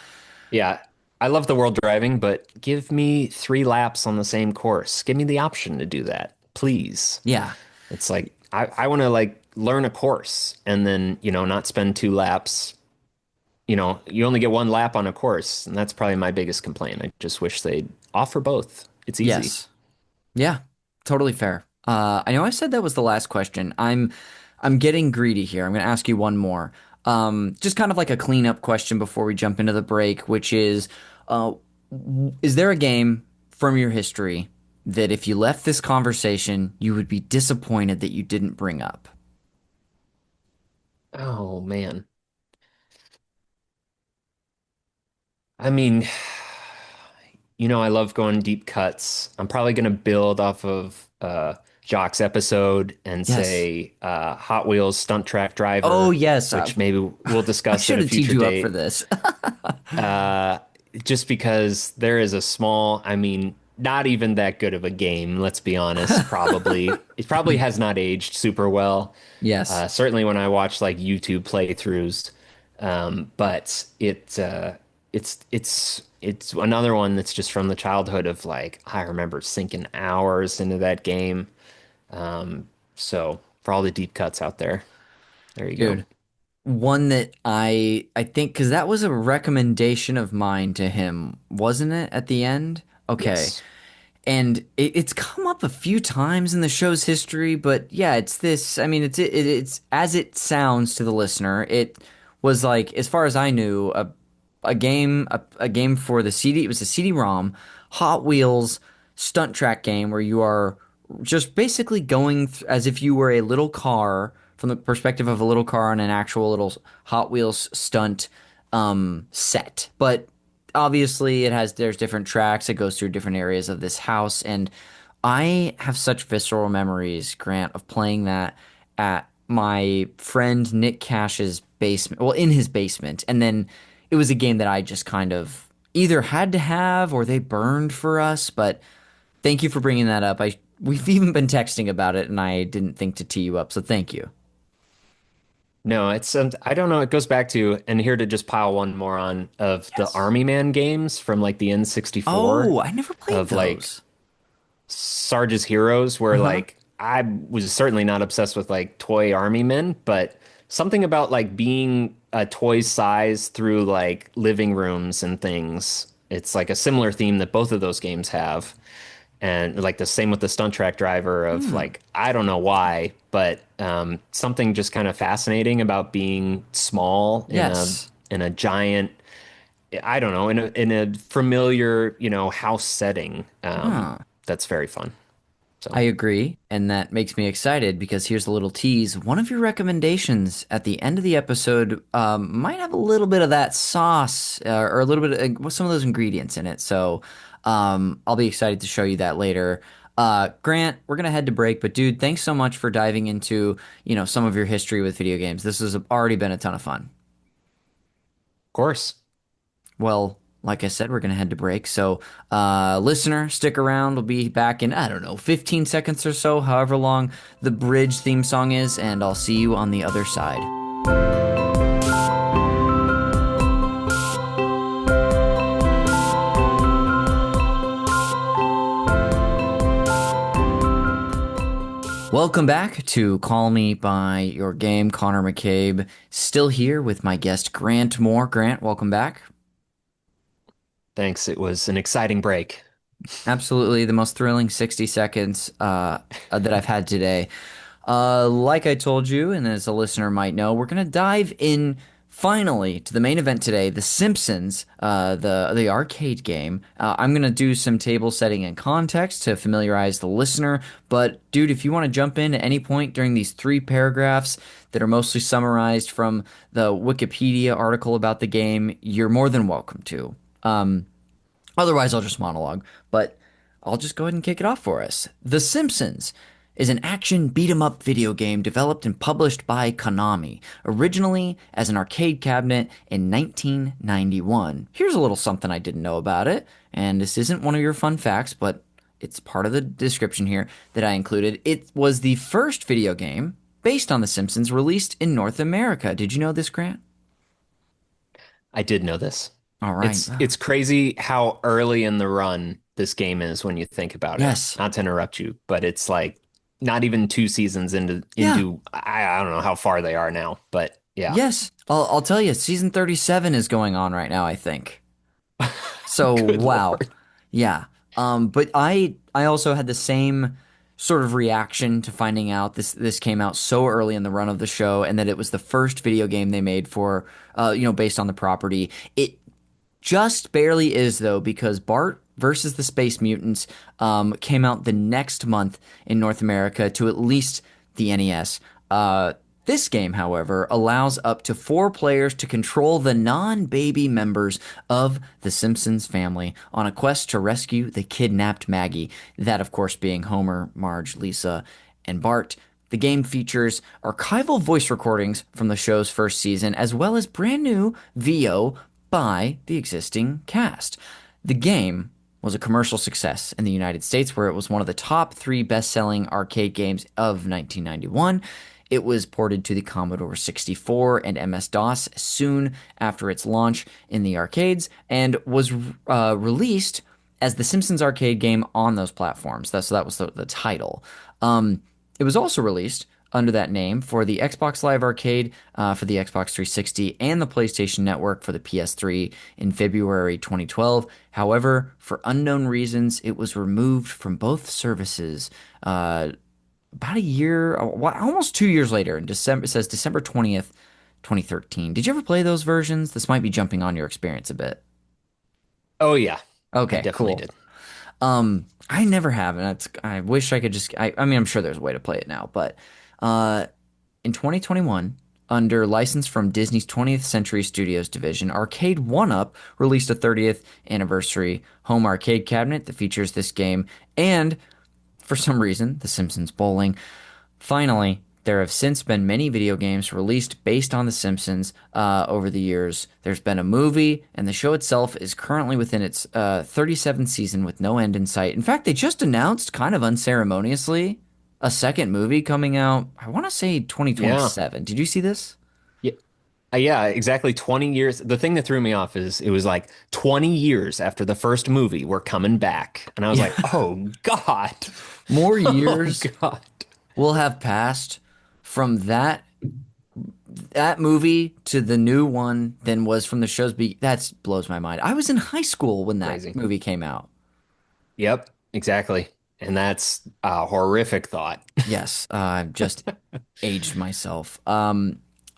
Yeah, I love the world driving, but give me 3 laps on the same course. Give me the option to do that, please. Yeah. It's like I want to like learn a course and then, not spend 2 laps. You only get 1 lap on a course, and that's probably my biggest complaint. I just wish they'd offer both. It's easy. Yes. Yeah. Totally fair. I know I said that was the last question. I'm getting greedy here. I'm going to ask you one more. Just kind of like a cleanup question before we jump into the break, which uh, is there a game from your history that if you left this conversation, you would be disappointed that you didn't bring up? Oh man. I mean, I love going deep cuts. I'm probably going to build off of Jock's episode and Yes. say Hot Wheels Stunt Track Oh, Driver, yes. which maybe we'll I discuss at should a have teed future you up for date. this. Uh, just because there is a small, I mean, not even that good of a game, let's be honest, probably. It probably has not aged super well. Yes. Certainly when I watch like YouTube playthroughs. But it's another one that's just from the childhood of like I remember sinking hours into that game. So for all the deep cuts out there, there you go. Dude, one that I think because that was a recommendation of mine to him, wasn't it, at the end? Okay. Yes. And it's come up a few times in the show's history, but yeah, it's this. I mean, it's as it sounds to the listener. It was like, as far as I knew, a game for the CD. It was a CD-ROM Hot Wheels stunt track game where you are just basically going as if you were a little car from the perspective of a little car on an actual little Hot Wheels stunt set. But obviously, there's different tracks. It goes through different areas of this house, and I have such visceral memories, Grant, of playing that at my friend Nick Cash's basement. Well, in his basement, and then it was a game that I just kind of either had to have or they burned for us. But thank you for bringing that up. We've even been texting about it, and I didn't think to tee you up. So thank you. No, it's I don't know. It goes back to and here to just pile one more on of the Yes. Army Man games from like the N64 Oh, I never played of like those. Sarge's Heroes, where Uh-huh. like I was certainly not obsessed with like toy army men, but something about like being a toy size through like living rooms and things. It's like a similar theme that both of those games have. And like the same with the stunt track driver of Hmm. like, I don't know why, but something just kind of fascinating about being small Yes. in a giant, I don't know, in a familiar, house setting. Huh. That's very fun. So, I agree, and that makes me excited because here's a little tease. One of your recommendations at the end of the episode might have a little bit of that sauce or a little bit of some of those ingredients in it. So I'll be excited to show you that later. Grant, we're gonna head to break, but dude, thanks so much for diving into, some of your history with video games. This has already been a ton of fun. of course. Well, like I said, we're going to head to break. So, listener, stick around. We'll be back in, I don't know, 15 seconds or so, however long the bridge theme song is, and I'll see you on the other side. Welcome back to Call Me by Your Game. Connor McCabe, still here with my guest, Grant Moore. Grant, welcome back. Thanks. It was an exciting break. Absolutely the most thrilling 60 seconds that I've had today. Like I told you, and as a listener might know, we're going to dive in finally to the main event today, The Simpsons, the arcade game. I'm going to do some table setting and context to familiarize the listener. But dude, if you want to jump in at any point during these three paragraphs that are mostly summarized from the Wikipedia article about the game, you're more than welcome to. Otherwise, I'll just monologue, but I'll just go ahead and kick it off for us. The Simpsons is an action beat 'em up video game developed and published by Konami, originally as an arcade cabinet in 1991. Here's a little something I didn't know about it, and this isn't one of your fun facts, but it's part of the description here that I included. It was the first video game based on The Simpsons released in North America. Did you know this, Grant? I did know this. All right. It's crazy how early in the run this game is when you think about it. Yes. Not to interrupt you, but it's like not even two seasons Yeah. into I don't know how far they are now, but yeah. Yes, I'll tell you, season 37 is going on right now, I think. So, Good wow. Lord. Yeah. But I also had the same sort of reaction to finding out this came out so early in the run of the show and that it was the first video game they made for based on the property. It just barely is though, because Bart versus the Space Mutants came out the next month in North America to at least the NES. This game, however, allows up to four players to control the non-baby members of the Simpsons family on a quest to rescue the kidnapped Maggie. That, of course, being Homer, Marge, Lisa, and Bart. The game features archival voice recordings from the show's first season, as well as brand new VO by the existing cast. The game was a commercial success in the United States, where it was one of the top three best-selling arcade games of 1991. It was ported to the Commodore 64 and MS-DOS soon after its launch in the arcades and was released as the Simpsons Arcade Game on those platforms. So that was the title. It was also released under that name for the Xbox Live Arcade, for the Xbox 360, and the PlayStation Network for the PS3 in February 2012. However, for unknown reasons, it was removed from both services about a year, almost 2 years later in December. It says December 20th, 2013. Did you ever play those versions? This might be jumping on your experience a bit. Oh yeah. I Okay, definitely cool. did. I never have, and I wish I could just. I mean, I'm sure there's a way to play it now, but uh, in 2021, under license from Disney's 20th Century Studios division, Arcade One Up released a 30th anniversary home arcade cabinet that features this game and, for some reason, The Simpsons Bowling. Finally, there have since been many video games released based on The Simpsons over the years. There's been a movie, and the show itself is currently within its 37th season with no end in sight. In fact, they just announced, kind of unceremoniously, a second movie coming out, I want to say Yeah. 2027. Did you see this? Yeah. Yeah, exactly 20 years. The thing that threw me off is it was like 20 years after the first movie, we're coming back. And I was Yeah. like, "Oh God." More Oh years God. will have passed from that movie to the new one than was from the show's that blows my mind. I was in high school when that Crazy. movie came out. Yep, exactly. And that's a horrific thought. Yes, I've just aged myself.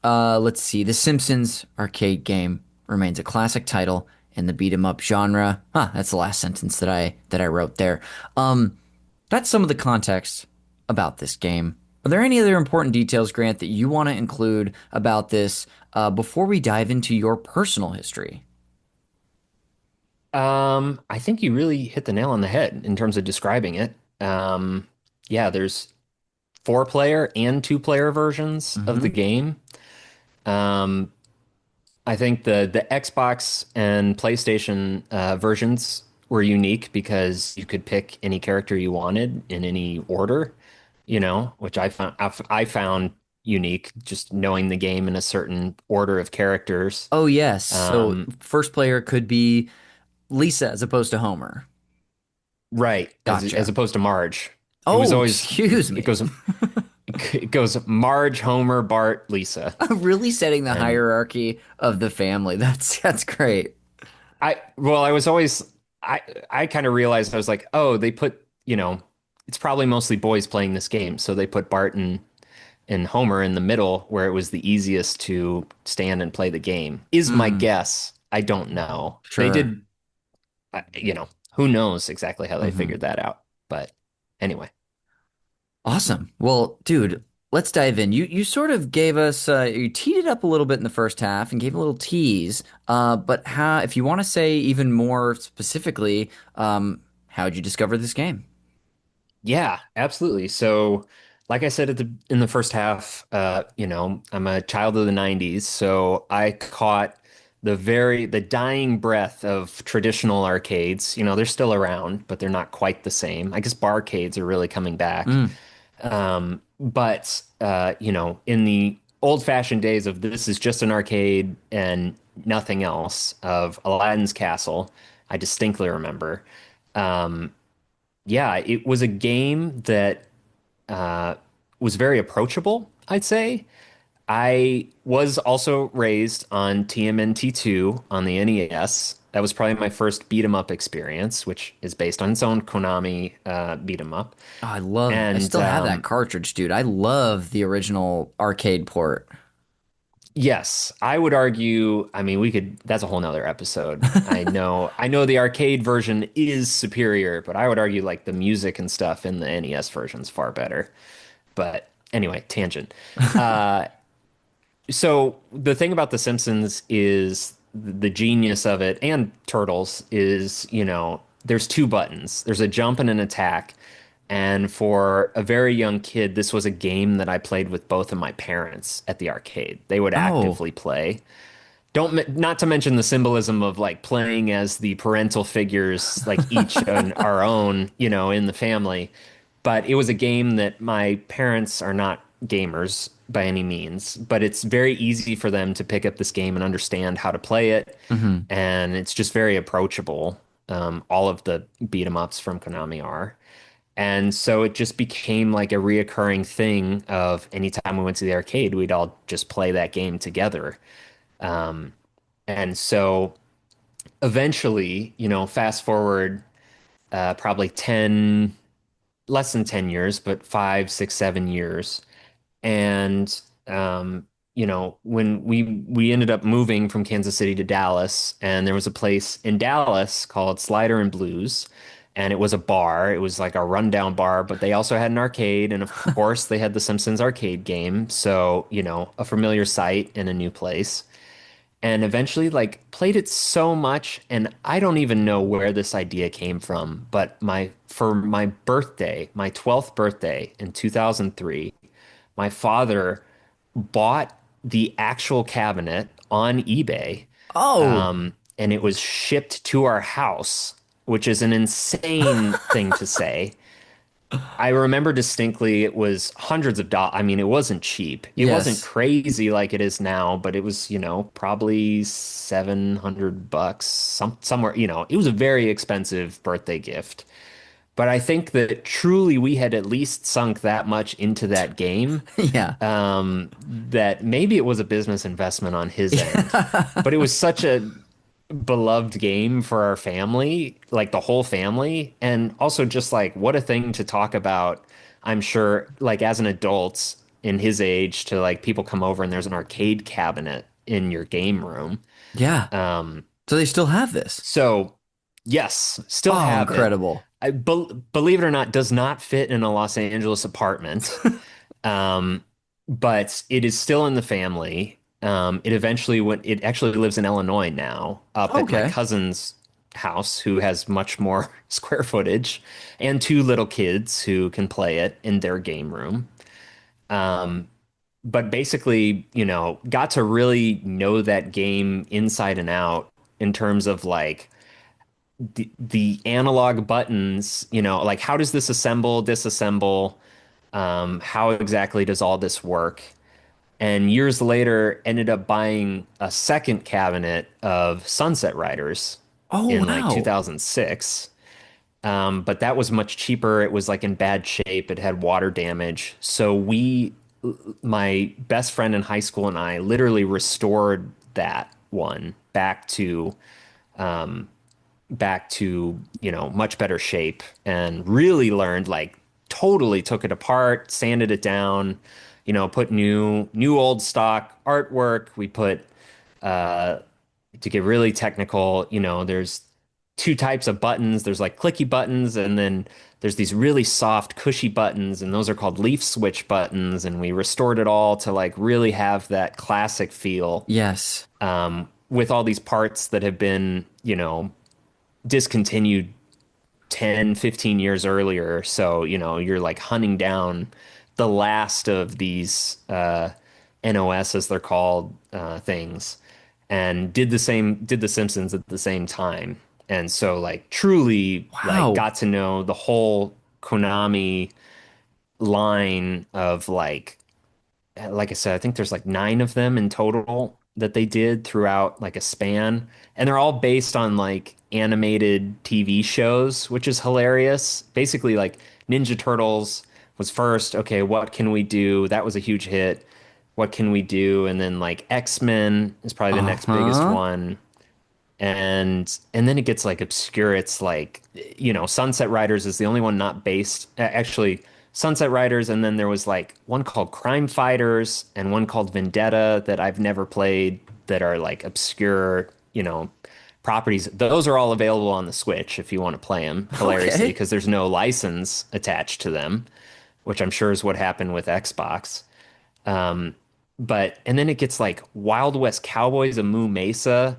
Let's see. The Simpsons Arcade Game remains a classic title in the beat 'em up genre. Huh, that's the last sentence that I wrote there. Um, that's some of the context about this game. Are there any other important details, Grant, that you want to include about this before we dive into your personal history? I think you really hit the nail on the head in terms of describing it. Yeah, there's four-player and two-player versions of the Hmm. game. Um, I think the Xbox and PlayStation versions were unique because you could pick any character you wanted in any order, which I found unique, just knowing the game in a certain order of characters. Oh, yes. So Um, first player could be Lisa as opposed to Homer. right, as Gotcha. opposed to Marge. It was Oh, always excuse it me. goes Marge, Homer, Bart, Lisa. Really setting the And hierarchy of the family. That's great. I was always I kind of realized I was like, oh, they put, it's probably mostly boys playing this game, so they put Bart and Homer in the middle where it was the easiest to stand and play the game. Is my Mm, guess. I don't know. They sure. did, who knows exactly how they Hmm. figured that out. But anyway, Awesome. Well, dude, let's dive in. You sort of gave us you teed it up a little bit in the first half and gave a little tease. But how if you want to say even more specifically, how'd you discover this game? yeah, absolutely. So, like I said in the first half, I'm a child of the 90s, so I caught the dying breath of traditional arcades. They're still around, but they're not quite the same. I guess barcades are really coming back. Mm. But in the old-fashioned days of this is just an arcade and nothing else of Aladdin's Castle, I distinctly remember. Um, yeah, it was a game that uh, was very approachable, I'd say. I was also raised on TMNT2 on the NES. That was probably my first beat 'em up experience, which is based on its own Konami beat 'em up. Oh, I And still have that cartridge, dude. I love the original arcade port. yes, I would argue, I mean, that's a whole nother episode. I know the arcade version is superior, but I would argue like the music and stuff in the NES version is far better. But anyway, tangent. So the thing about The Simpsons is the genius of it, and Turtles is, there's two buttons. There's a jump and an attack. And for a very young kid, this was a game that I played with both of my parents at the arcade. They would Oh, actively play. Not to mention the symbolism of like playing as the parental figures, like each on our own, in the family. But it was a game that my parents are not gamers by any means, but it's very easy for them to pick up this game and understand how to play it. hmm. And it's just very approachable. All of the beat 'em ups from Konami are. And so it just became like a reoccurring thing of anytime we went to the arcade, we'd all just play that game together. Um, and so eventually, fast forward probably 10, less than 10 years, but 5, 6, 7 years. And when we ended up moving from Kansas City to Dallas, and there was a place in Dallas called Slider and Blues, and it was a bar. It was like a rundown bar, but they also had an arcade, and of course they had the Simpsons Arcade Game. So, a familiar sight in a new place. And eventually like played it so much, and I don't even know where this idea came from, but my birthday, my 12th birthday in 2003, my father bought the actual cabinet on eBay, Oh, and it was shipped to our house, which is an insane thing to say. I remember distinctly it was hundreds of dollars. I mean, it wasn't cheap. It wasn't yes. crazy like it is now, but it was, probably $700, somewhere, it was a very expensive birthday gift. But I think that truly we had at least sunk that much into that game, Yeah. that maybe it was a business investment on his end. But it was such a beloved game for our family, like the whole family, and also just like what a thing to talk about. I'm sure, like as an adult in his age, to like people come over and there's an arcade cabinet in your game room. Yeah. Um, So they still have this. so yes, still Oh, have it. incredible. Believe it or not, does not fit in a Los Angeles apartment. Um, but it is still in the family. It actually lives in Illinois now, up at my Okay. cousin's house, who has much more square footage, and two little kids who can play it in their game room. Um, but basically, got to really know that game inside and out in terms of like the analog buttons, like how does this assemble, disassemble? How exactly does all this work? And years later, ended up buying a second cabinet of Sunset Riders Oh, in like wow. 2006. But that was much cheaper. It was like in bad shape. It had water damage. So my best friend in high school and I literally restored that one back to much better shape, and really learned, like, totally took it apart, sanded it down, put new old stock artwork. We put to get really technical, there's two types of buttons. There's like clicky buttons, and then there's these really soft, cushy buttons, and those are called leaf switch buttons. And we restored it all to like really have that classic feel, Yes. with all these parts that have been, discontinued 10, 15 years earlier. So, you're like hunting down the last of these NOS, as they're called, things, and did the Simpsons at the same time. And so like truly like Wow. got to know the whole Konami line of like I said, I think there's like nine of them in total that they did throughout like a span. And they're all based on like animated TV shows, which is hilarious. Basically, like Ninja Turtles was first. Okay, what can we do? That was a huge hit. What can we do? And then like X-Men is probably the next biggest Uh-huh. one. And then it gets like obscure. It's like, Sunset Riders is the only one not based. Actually, Sunset Riders, and then there was like one called Crime Fighters and one called Vendetta that I've never played, that are like obscure, properties. Those are all available on the Switch if you want to play them, hilariously, Okay. because there's no license attached to them, which I'm sure is what happened with Xbox. Um, and then it gets like Wild West Cowboys of Moo Mesa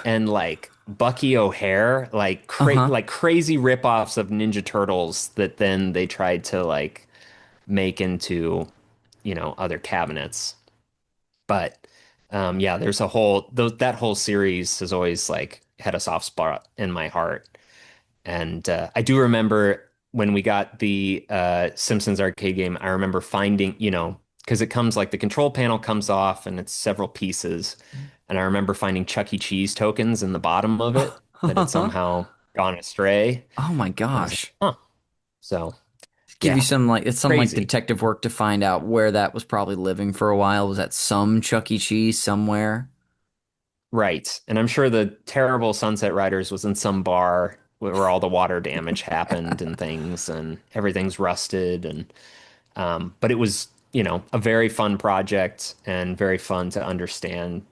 and like Bucky O'Hare, Uh-huh. like crazy ripoffs of Ninja Turtles that then they tried to like make into, other cabinets. But yeah, there's a whole that whole series has always like had a soft spot in my heart. And I do remember when we got the Simpsons arcade game, I remember finding, because it comes like the control panel comes off and it's several pieces. And I remember finding Chuck E. Cheese tokens in the bottom of it that had Uh-huh. somehow gone astray. Oh my I was like, gosh. huh. So Give you yeah, some like it's some like crazy. detective work to find out where that was probably living for a while. Was that some Chuck E. Cheese somewhere? Right. And I'm sure the terrible Sunset Riders was in some bar where all the water damage happened and things, and everything's rusted. And but it was, a very fun project and very fun to understand,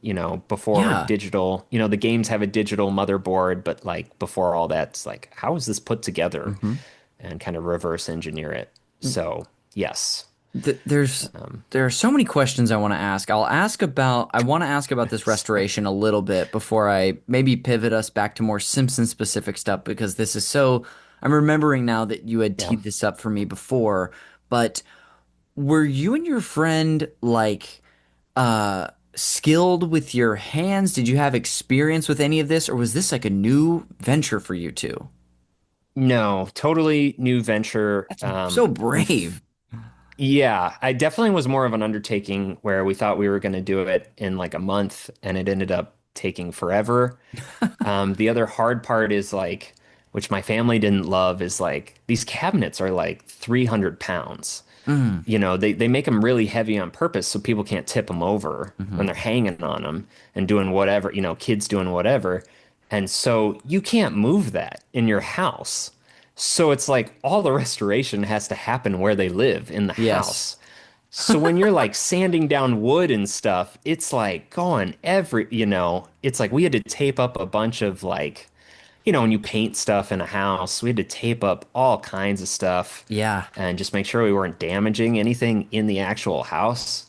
before Yeah. digital, the games have a digital motherboard, but like before all that, it's like, how is this put together, hmm and kind of reverse engineer it. So yes. There's Um, there are so many questions I want to ask. I want to ask about this restoration a little bit before I maybe pivot us back to more Simpson specific stuff because this is so I'm remembering now that you had yeah. teed this up for me before, but were you and your friend like skilled with your hands? Did you have experience with any of this, or was this like a new venture for you two? No, totally new venture. That's so brave. Yeah, I definitely was more of an undertaking where we thought we were going to do it in like a month, and it ended up taking forever. The other hard part is like, which my family didn't love, is like these cabinets are like 300 pounds. Mm, They make them really heavy on purpose so people can't tip them over when hmm they're hanging on them and doing whatever, kids doing whatever. And so you can't move that in your house. So it's like all the restoration has to happen where they live in the Yes. house. So when you're like sanding down wood and stuff, it's like going it's like we had to tape up a bunch of like, when you paint stuff in a house, we had to tape up all kinds of stuff Yeah. and just make sure we weren't damaging anything in the actual house.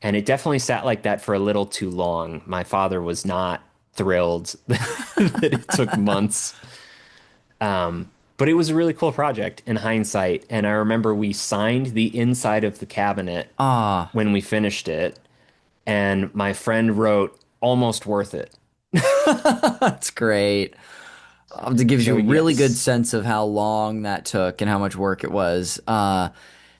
And it definitely sat like that for a little too long. My father was not thrilled that it took months. But it was a really cool project in hindsight. And I remember we signed the inside of the cabinet Ah, when we finished it. And my friend wrote, almost worth it. that's great. It gives you So, a really good yes. sense of how long that took and how much work it was.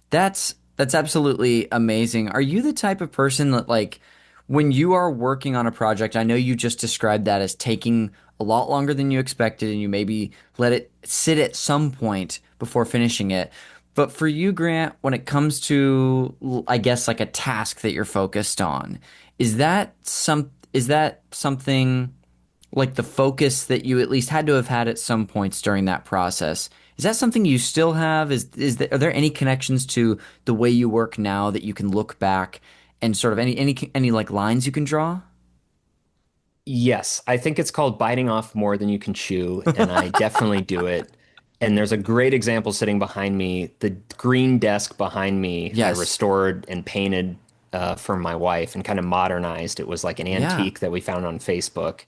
That's absolutely amazing. Are you the type of person that like when you are working on a project, I know you just described that as taking a lot longer than you expected and you maybe let it sit at some point before finishing it. But for you, Grant, when it comes to I guess like a task that you're focused on, is that something like the focus that you at least had to have had at some points during that process. Is that something you still have? Are there any connections to the way you work now that you can look back and sort of any like lines you can draw? Yes, I think it's called biting off more than you can chew, and I definitely do it. And there's a great example sitting behind me. The green desk behind me, I Yes. restored and painted for my wife and kind of modernized. It was like an Yeah. antique that we found on Facebook,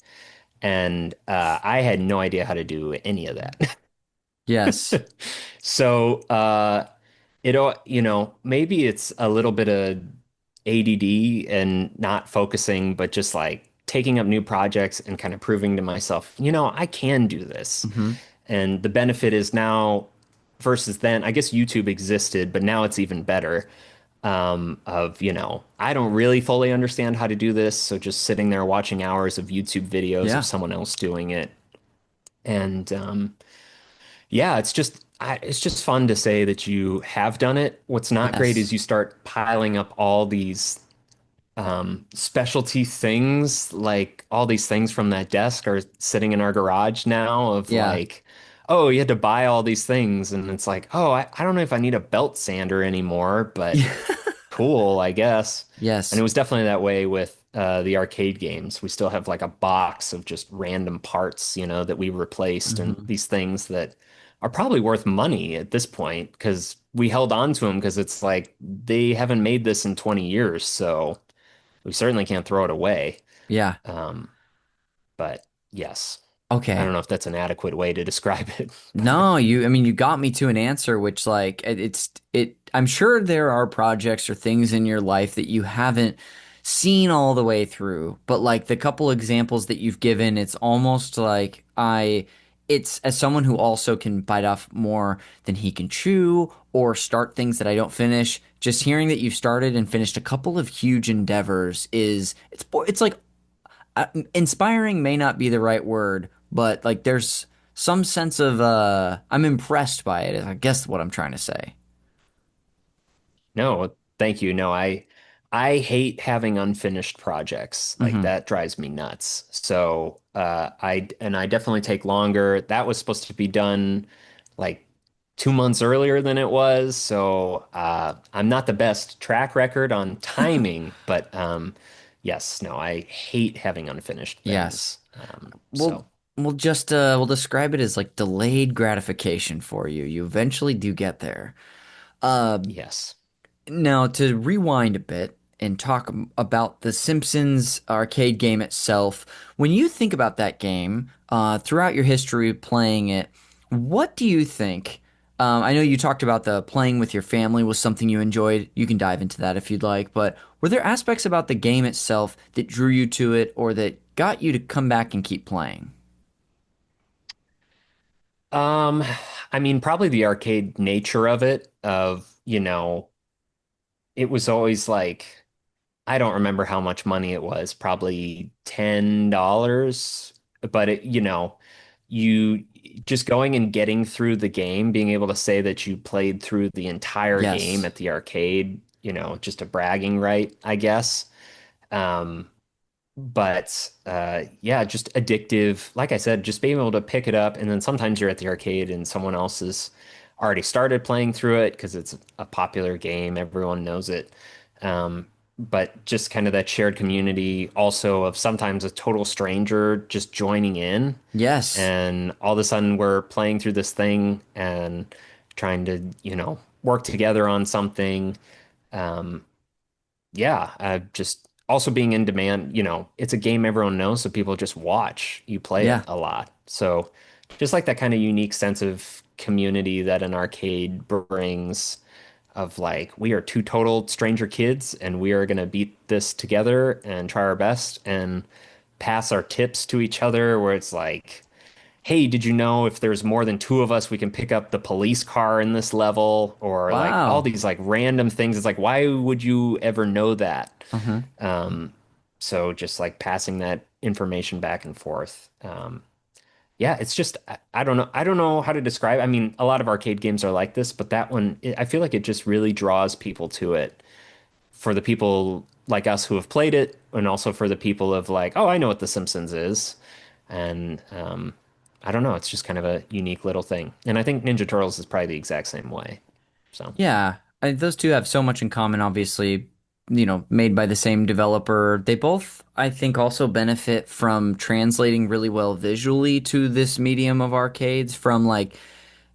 and I had no idea how to do any of that. Yes. So, maybe it's a little bit of ADD and not focusing, but just like taking up new projects and kind of proving to myself, I can do this. Hmm. And the benefit is now versus then, I guess YouTube existed, but now it's even better. I don't really fully understand how to do this. So just sitting there watching hours of YouTube videos of Yeah. someone else doing it. And yeah, it's just fun to say that you have done it. What's not great is Yes. you start piling up all these specialty things, like all these things from that desk are sitting in our garage now of Yeah. like, oh, you had to buy all these things. And it's like, oh, I don't know if I need a belt sander anymore, but cool, I guess. And it Yes. was definitely that way with the arcade games. We still have like a box of just random parts, that we replaced and Hmm. these things that are probably worth money at this point because we held on to them because it's like they haven't made this in 20 years, so we certainly can't throw it away. Yeah. Um, but yes, I don't Okay. know if that's an adequate way to describe it, but No, I mean, you got me to an answer, which like I'm sure there are projects or things in your life that you haven't seen all the way through, but like the couple examples that you've given, it's almost like it's as someone who also can bite off more than he can chew or start things that I don't finish. Just hearing that you've started and finished a couple of huge endeavors it's like inspiring may not be the right word, but like there's some sense of I'm impressed by it, is I guess what I'm trying to say. no, thank you. No, I hate having unfinished projects. Like Hmm. that drives me nuts. So, I definitely take longer. That was supposed to be done like 2 months earlier than it was. So, I'm not the best track record on timing, but yes, no, I hate having unfinished Yes. things. We'll we'll describe it as like delayed gratification for you. You eventually do get there. Uh Yes. Now, to rewind a bit and talk about the Simpsons arcade game itself, when you think about that game, throughout your history of playing it, what do you think? I know you talked about the playing with your family was something you enjoyed. You can dive into that if you'd like, but were there aspects about the game itself that drew you to it or that got you to come back and keep playing? Um, I mean, probably the arcade nature of it, it was always like, I don't remember how much money it was, probably $10, but you just going and getting through the game, being able to say that you played through the entire game Yes. at the arcade, just a bragging right, I guess. Um, But yeah, just addictive. Like I said, just being able to pick it up, and then sometimes you're at the arcade and someone else has already started playing through it because it's a popular game, everyone knows it. Um, but just kind of that shared community, also of sometimes a total stranger just joining in, Yes. and all of a sudden we're playing through this thing and trying to, work together on something. Um, yeah, just also being in demand, it's a game everyone knows, so people just watch you play it Yeah. a lot. So just like that kind of unique sense of community that an arcade brings of like, we are two total stranger kids and we are going to beat this together and try our best and pass our tips to each other where it's like, hey, did you know if there's more than two of us, we can pick up the police car in this level? Or like all Wow. these like random things. It's like, why would you ever know that? Uh-huh. So just like passing that information back and forth. Yeah, it's just I don't know. I don't know how to describe. I mean, a lot of arcade games are like this, but that one, I feel like it just really draws people to it. For the people like us who have played it, and also for the people of like, oh, I know what The Simpsons is, and I don't know. It's just kind of a unique little thing. And I think Ninja Turtles is probably the exact same way. So Yeah, those two have so much in common, obviously, made by the same developer. They both, I think, also benefit from translating really well visually to this medium of arcades from like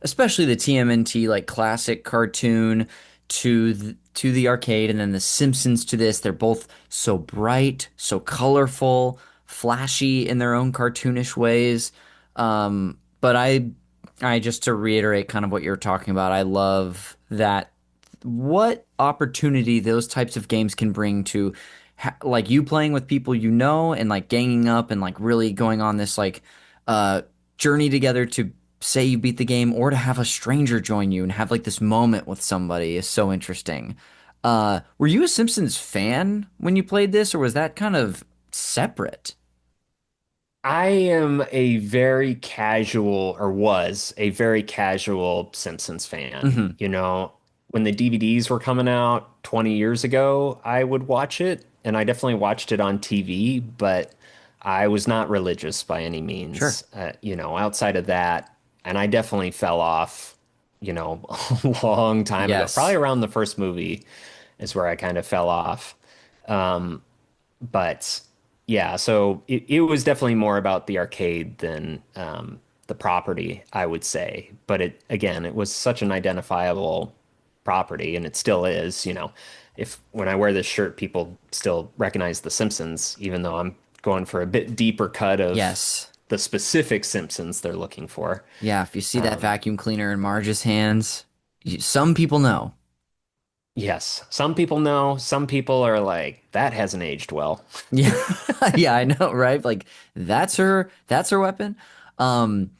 especially the TMNT like classic cartoon to the arcade and then the Simpsons to this. They're both so bright, so colorful, flashy in their own cartoonish ways. But I just to reiterate kind of what you're talking about, I love that what opportunity those types of games can bring to like you playing with people and like ganging up and like really going on this like uh journey together to say you beat the game or to have a stranger join you and have like this moment with somebody is so interesting. Were you a Simpsons fan when you played this or was that kind of separate? I am a very casual, or was a very casual Simpsons fan. Hmm. When the DVDs were coming out 20 years ago, I would watch it, and I definitely watched it on TV, but I was not religious by any Sure. means. Outside of that, and I definitely fell off, a long time ago. Probably Yes. around the first movie is where I kind of fell off. But yeah, so it was definitely more about the arcade than the property, I would say. But it was such an identifiable property, and it still is. If when I wear this shirt, people still recognize The Simpsons, even though I'm going for a bit deeper cut of Yes. the specific Simpsons they're looking for. Yeah, if you see that Um, vacuum cleaner in Marge's hands, some people know. yes, some people know, some people are like, that hasn't aged well. Yeah. Yeah, I know, right? Like that's her weapon. Um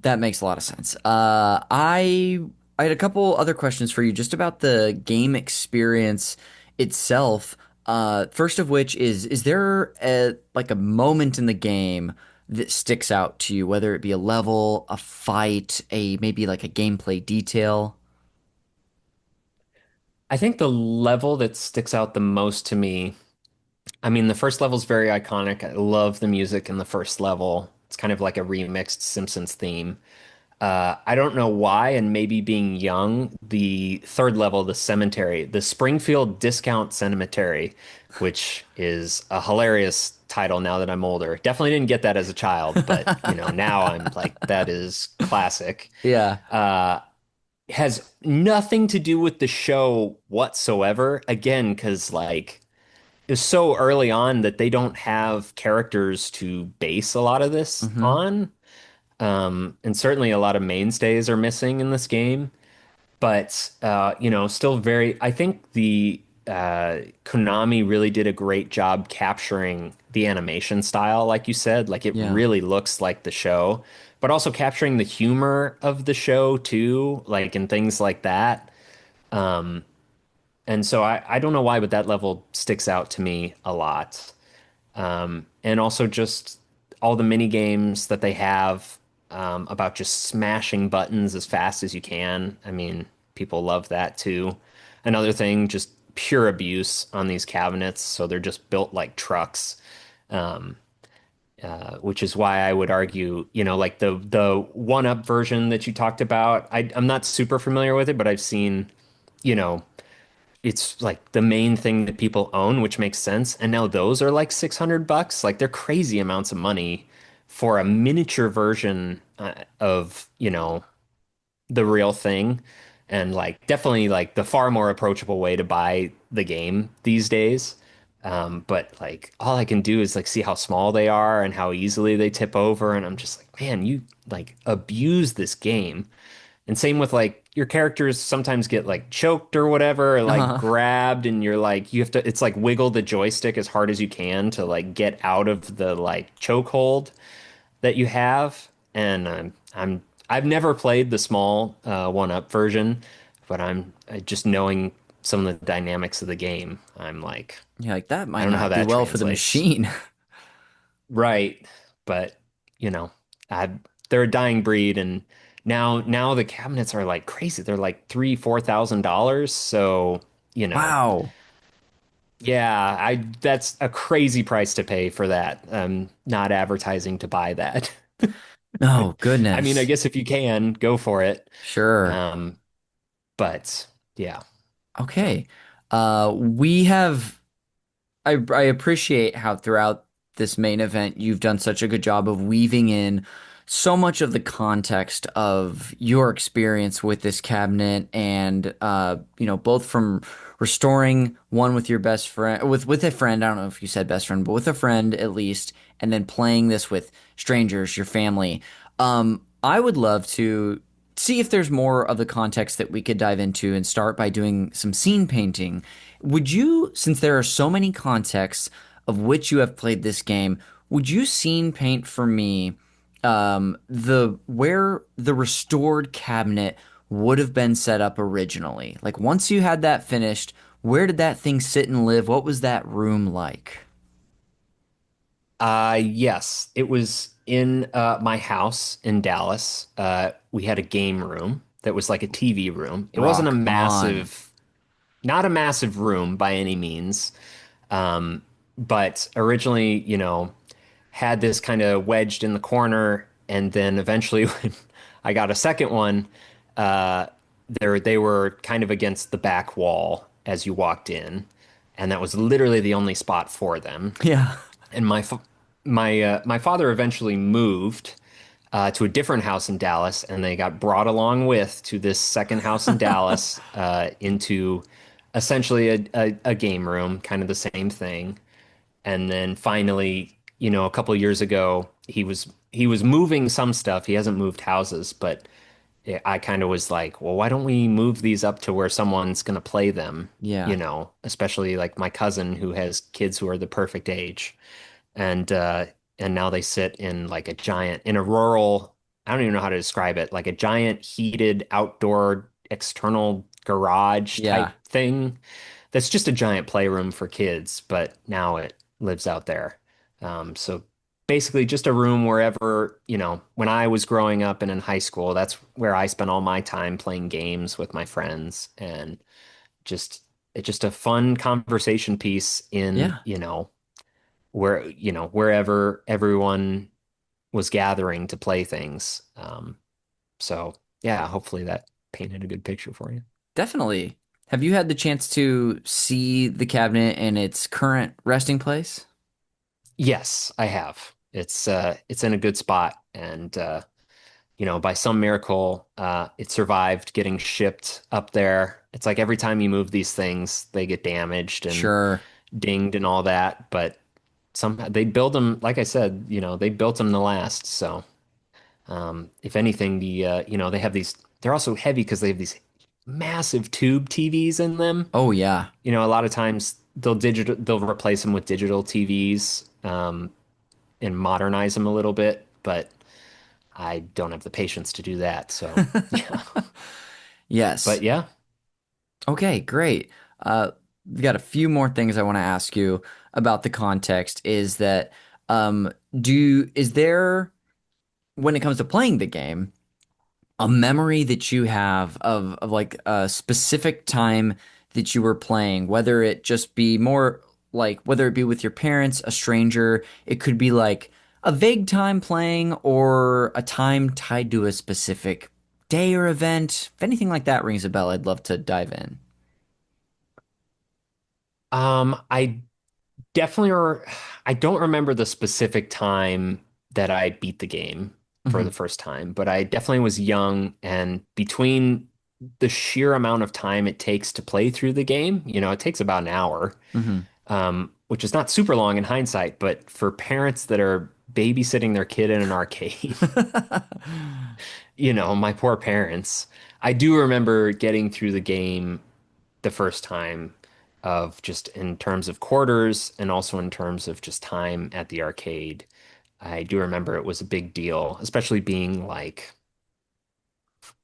that makes a lot of sense. I had a couple other questions for you just about the game experience itself. First of which is there a moment in the game that sticks out to you, whether it be a level, a fight, a maybe like a gameplay detail? I think the level that sticks out the most to me, I mean, the first level is very iconic. I love the music in the first level. It's kind of like a remixed Simpsons theme. I don't know why, and maybe being young, the third level, the cemetery, the Springfield Discount Cemetery, which is a hilarious title now that I'm older. Definitely didn't get that as a child, but now I'm like, that is classic. Yeah. Has nothing to do with the show whatsoever. Again, because like it's so early on that they don't have characters to base a lot of this Hmm. on. And certainly a lot of mainstays are missing in this game. But still very, I think the Konami really did a great job capturing the animation style, like you said. Like it Yeah. really looks like the show, but also capturing the humor of the show too, like and things like that. And so I don't know why, but that level sticks out to me a lot. And also just all the mini games that they have about just smashing buttons as fast as you can. I mean, people love that too. Another thing, just pure abuse on these cabinets. So they're just built like trucks. Um, which is why I would argue, like the one-up version that you talked about. I'm not super familiar with it, but I've seen, you know, it's like the main thing that people own, which makes sense. And now those are like $600. Like they're crazy amounts of money for a miniature version of, the real thing. And like definitely like the far more approachable way to buy the game these days. But like all I can do is like see how small they are and how easily they tip over. And I'm just like, man, you like abuse this game. And same with like your characters sometimes get like choked or whatever, or like Uh, grabbed, and you're like, you have to, it's like wiggle the joystick as hard as you can to like get out of the like chokehold that you have. And I've never played the small one up version, but I'm just knowing some of the dynamics of the game. I'm like, yeah, like that I might don't know how not do that well for the translates. machine. Right. But, you know, I they're a dying breed, and now the cabinets are like crazy. They're like $3,000, $4,000. So, you know, Wow. yeah, I that's a crazy price to pay for that. Not advertising to buy that. Oh, I mean, I goodness. guess if you can, go for it. Sure. Um, but yeah. Okay. We have I appreciate how throughout this main event you've done such a good job of weaving in so much of the context of your experience with this cabinet and both from restoring one with your best friend with a friend, I don't know if you said best friend, but with a friend at least, and then playing this with strangers, your family. I would love to see if there's more of the context that we could dive into and start by doing some scene painting. Would you, since there are so many contexts of which you have played this game, would you scene paint for me the where the restored cabinet would have been set up originally? Like once you had that finished, where did that thing sit and live? What was that room like? Yes, it was in my house in Dallas. We had a game room that was like a TV room. It wasn't a Rock on. massive, not a massive room by any means. Um, but originally, had this kind of wedged in the corner, and then eventually when I got a second one, uh, they were kind of against the back wall as you walked in, and that was literally the only spot for them. Yeah. And my father eventually moved to a different house in Dallas, and they got brought along with to this second house in Dallas into essentially a game room, kind of the same thing. And then finally, a couple of years ago, he was moving some stuff. He hasn't moved houses, but I kind of was like, well, why don't we move these up to where someone's going to play them? Yeah. Especially like my cousin who has kids who are the perfect age, and uh, and now they sit in like in a rural. I don't even know how to describe it, like a giant heated outdoor external garage Yeah. type thing that's just a giant playroom for kids, but now it lives out there. So basically just a room wherever, when I was growing up and in high school, that's where I spent all my time playing games with my friends, and just it's just a fun conversation piece in, Yeah. wherever everyone was gathering to play things. So yeah, hopefully that painted a good picture for you. Definitely. Have you had the chance to see the cabinet in its current resting place? Yes, I have. It's in a good spot, and by some miracle, it survived getting shipped up there. It's like every time you move these things, they get damaged and Sure. dinged and all that, but somehow they build them, like I said, they built them to last. So, if anything, they have these, they're also heavy because they have these massive tube TVs in them. Oh yeah. A lot of times they'll replace them with digital TVs, and modernize them a little bit, but I don't have the patience to do that. So, yeah. Yes. But yeah, Okay, great. We've got a few more things I want to ask you about the context. Is that is there, when it comes to playing the game, a memory that you have of like a specific time that you were playing, whether it just be more like whether it be with your parents, a stranger, it could be like a vague time playing or a time tied to a specific day or event. If anything like that rings a bell, I'd love to dive in. I definitely or I don't remember the specific time that I beat the game for the Hmm. first time, but I definitely was young and between the sheer amount of time it takes to play through the game, it takes about an hour, Hmm. which is not super long in hindsight, but for parents that are babysitting their kid in an arcade, my poor parents, I do remember getting through the game the first time of just in terms of quarters and also in terms of just time at the arcade. I do remember it was a big deal, especially being like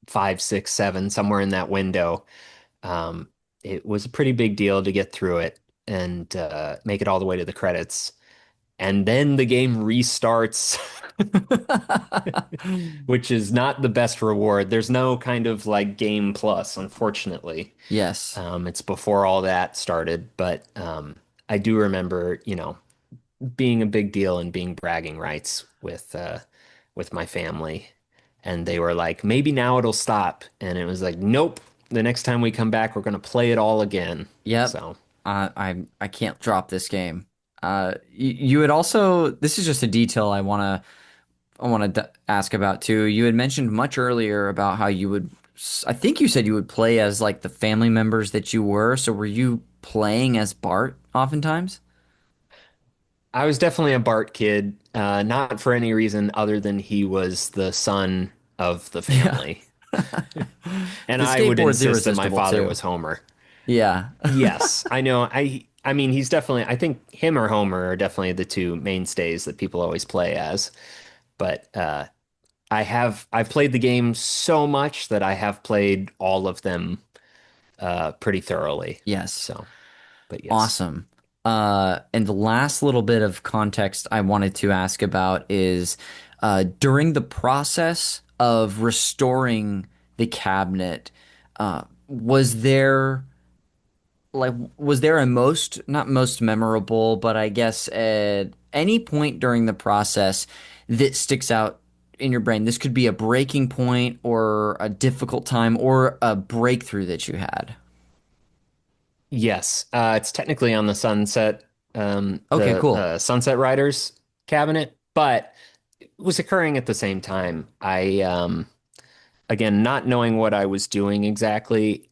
5, 6, 7, somewhere in that window. Um, it was a pretty big deal to get through it and make it all the way to the credits. And then the game restarts, which is not the best reward. There's no kind of like game plus, unfortunately. Yes. It's before all that started, but I do remember, being a big deal and being bragging rights with my family. And they were like, maybe now it'll stop. And it was like, nope. The next time we come back, we're gonna play it all again. Yep. So I can't drop this game. You had also, this is just a detail I want to ask about too. You had mentioned much earlier about how you would, I think you said you would play as like the family members that you were. So were you playing as Bart oftentimes? I was definitely a Bart kid, not for any reason other than he was the son of the Yeah. family. And The I would skateboard's insist that my irresistible father too. was Homer. Yeah. Yes, I know. I mean, he's definitely, I think him or Homer are definitely the two mainstays that people always play as. But I've played the game so much that I have played all of them pretty thoroughly. Yes. So, but yes. Awesome. And the last little bit of context I wanted to ask about is during the process of restoring the cabinet, was there was there a most not most memorable, but I guess at any point during the process that sticks out in your brain? This could be a breaking point or a difficult time or a breakthrough that you had. Yes, it's technically on the Okay, the cool. Sunset Riders cabinet, but it was occurring at the same time. Again, not knowing what I was doing exactly,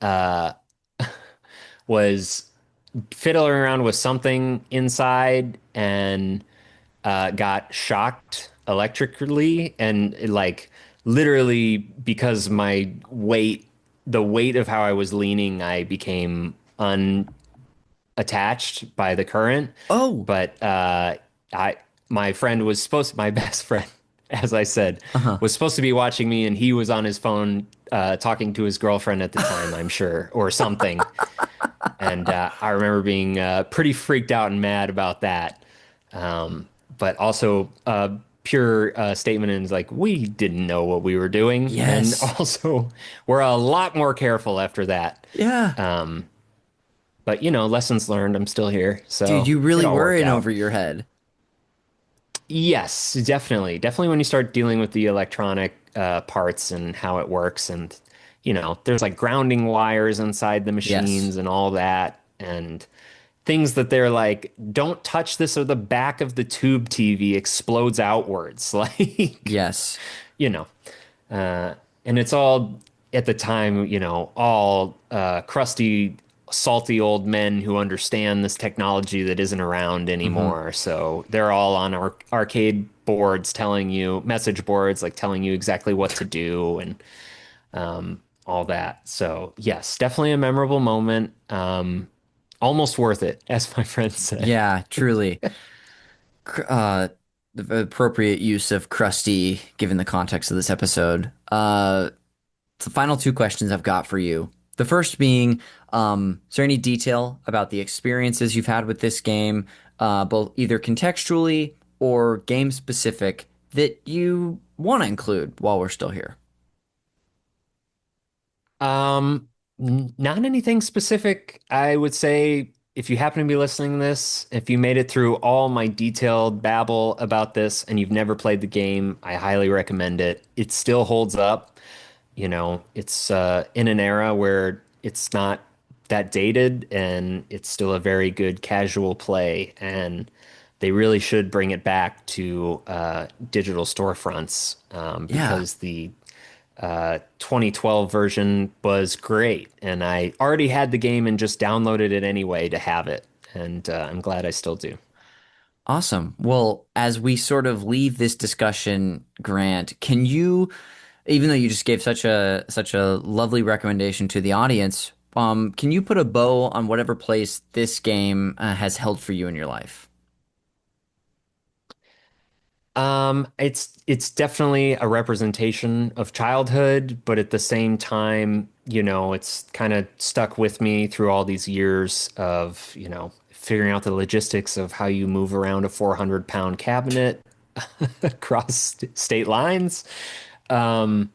was fiddling around with something inside and got shocked electrically and like literally because the weight of how I was leaning, I became unattached by the current. Oh, But I my friend was my best friend, as I said, uh-huh. was supposed to be watching me, and he was on his phone talking to his girlfriend at the time, I'm sure, or something. And I remember being pretty freaked out and mad about that. But also pure statement and like we didn't know what we were doing, and Yes. also we're a lot more careful after that. Yeah. But lessons learned. I'm still here, Dude, so you it really all were worked in over out. your head. Yes, definitely, definitely when you start dealing with the electronic parts and how it works, and there's like grounding wires inside the Yes. machines and all that, and things that they're like, don't touch this or the back of the tube TV explodes outwards. Like, Yes. you know, uh, and it's all at the time, all crusty, salty old men who understand this technology that isn't around Hmm. anymore. So they're all on our arcade boards telling you, message boards, like telling you exactly what to do and all that. So, yes, definitely a memorable moment. Almost worth it, as my friend said. Yeah, truly. The appropriate use of crusty given the context of this episode. The final two questions I've got for you. The first being, is there any detail about the experiences you've had with this game, both either contextually or game specific, that you want to include while we're still here? Not anything specific. I would say if you happen to be listening to this, if you made it through all my detailed babble about this and you've never played the game, I highly recommend it. It still holds up. It's in an era where it's not that dated and it's still a very good casual play. And they really should bring it back to digital storefronts Yeah. because the 2012 version was great. And I already had the game and just downloaded it anyway to have it. And I'm glad I still do. Awesome. Well, as we sort of leave this discussion, Grant, can you, even though you just gave such a lovely recommendation to the audience, can you put a bow on whatever place this game has held for you in your life? It's definitely a representation of childhood, but at the same time, it's kind of stuck with me through all these years of, figuring out the logistics of how you move around a 400-pound cabinet across state lines. Um,